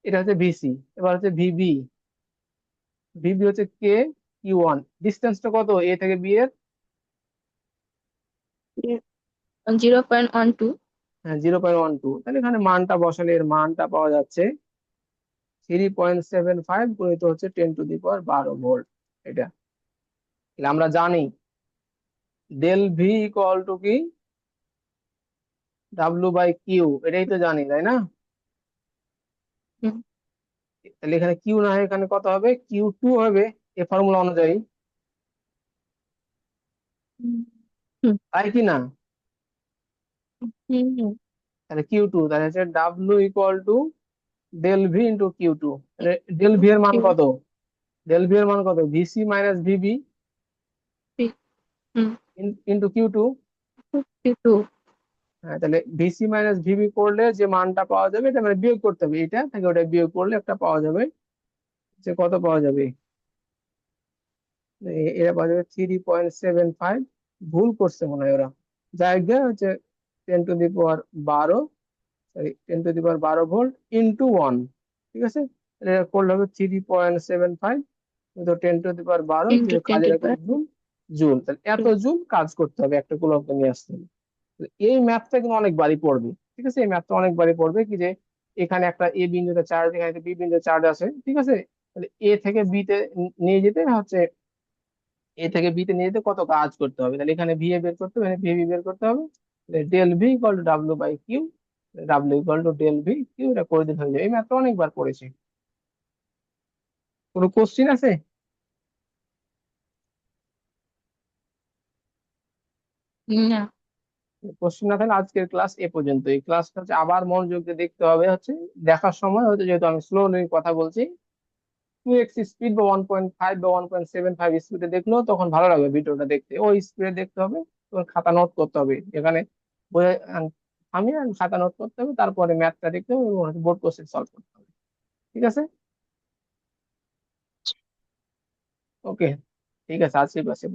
এটা হচ্ছে ভিসি। এবার হচ্ছে ভিবি। ভিবি হচ্ছে কে কিউ 1। ডিস্টেন্সটা কত এ থেকে বি এর? 0.12। হ্যাঁ, 0.12। তাহলে এখানে মানটা বসালে এর মানটা পাওয়া যাচ্ছে 3.75 গুণিত হচ্ছে 10⁻12 ভোল্ট। এটা তাহলে আমরা জানি ডেল ভি ইকুয়াল টু কি, W/Q, এটাই তো জানি তাই না? হুম তাহলে এখানে কিউ না হয় এখানে কত হবে, Q2 হবে এ ফর্মুলা অনুযায়ী, হুম হুম তাই কি না? হুম। তাহলে Q2, তাহলে হচ্ছে W equal to del V into Q2। তাহলে ডেল ভি এর মান Q কত? ডেল ভি এর মান কত, ভিসি মাইনাস ভিবি P হুম ইন্টু Q2। P2। হ্যাঁ, তাহলে ভিসি মাইনাস ভিবি করলে যে মানটা পাওয়া যাবে এটা মানে বিয়োগ করতে হবে, এটা থেকে ওটা বিয়োগ করলে একটা পাওয়া যাবে, যে কত পাওয়া যাবে, এরা পাওয়া যাবে 3.75। ভুল করছে মনে হয় ওরা, যাই হোক হচ্ছে 10⁻12, সরি 10⁻12 ভোল্ট ইন্টু 1। ঠিক আছে, তাহলে এটা করলে হবে 3.75, তো 10⁻12 into 10 to কাজের the একক power জুল। জুল, তাহলে এত 2। জুল কাজ করতে হবে একটা কুলম্বকে নিয়ে আসতে হবে। তাহলে এই ম্যাথটা কিন্তু অনেকবারই পড়বে। ঠিক আছে, এই ম্যাথটা অনেকবারই পড়বে, কি যে এখানে একটা এ বিন্দুতে চার্জ, এখানে একটা বি বিন্দুতে চার্জ আছে। ঠিক আছে, তাহলে এ থেকে বি তে নিয়ে যেতে হচ্ছে, এ থেকে বি তে নিয়ে যেতে কত কাজ করতে হবে, তাহলে এখানে ভি এ বের করতে হবে, এখানে ভি বি বের করতে হবে। Del V equal to W/Q, W equal to del V Q, এটা করে দিতে হয়ে যাবে। এই ম্যাথটা অনেকবার পড়েছি। কোনো কোশ্চিন আছে? না। কোশ্চিন না থাকলে আজকের ক্লাস এ পর্যন্ত। এই ক্লাসটা হচ্ছে আবার মনোযোগ দিয়ে দেখতে হবে, হচ্ছে দেখার সময় হয়তো, যেহেতু আমি স্লোলি কথা বলছি, 2x স্পিড বা 1.5 বা 1.75 স্পিডে দেখলেও তখন ভালো লাগবে ভিডিওটা দেখতে, ওই স্পিডে দেখতে হবে। তোমার খাতা নোট করতে হবে এখানে, বইয়ে থামিয়ে খাতা নোট করতে হবে, তারপরে ম্যাথটা দেখতে হবে এবং বোর্ড কোশ্চেন সলভ করতে হবে। ঠিক আছে, ওকে, ঠিক আছে, আজকের ক্লাসে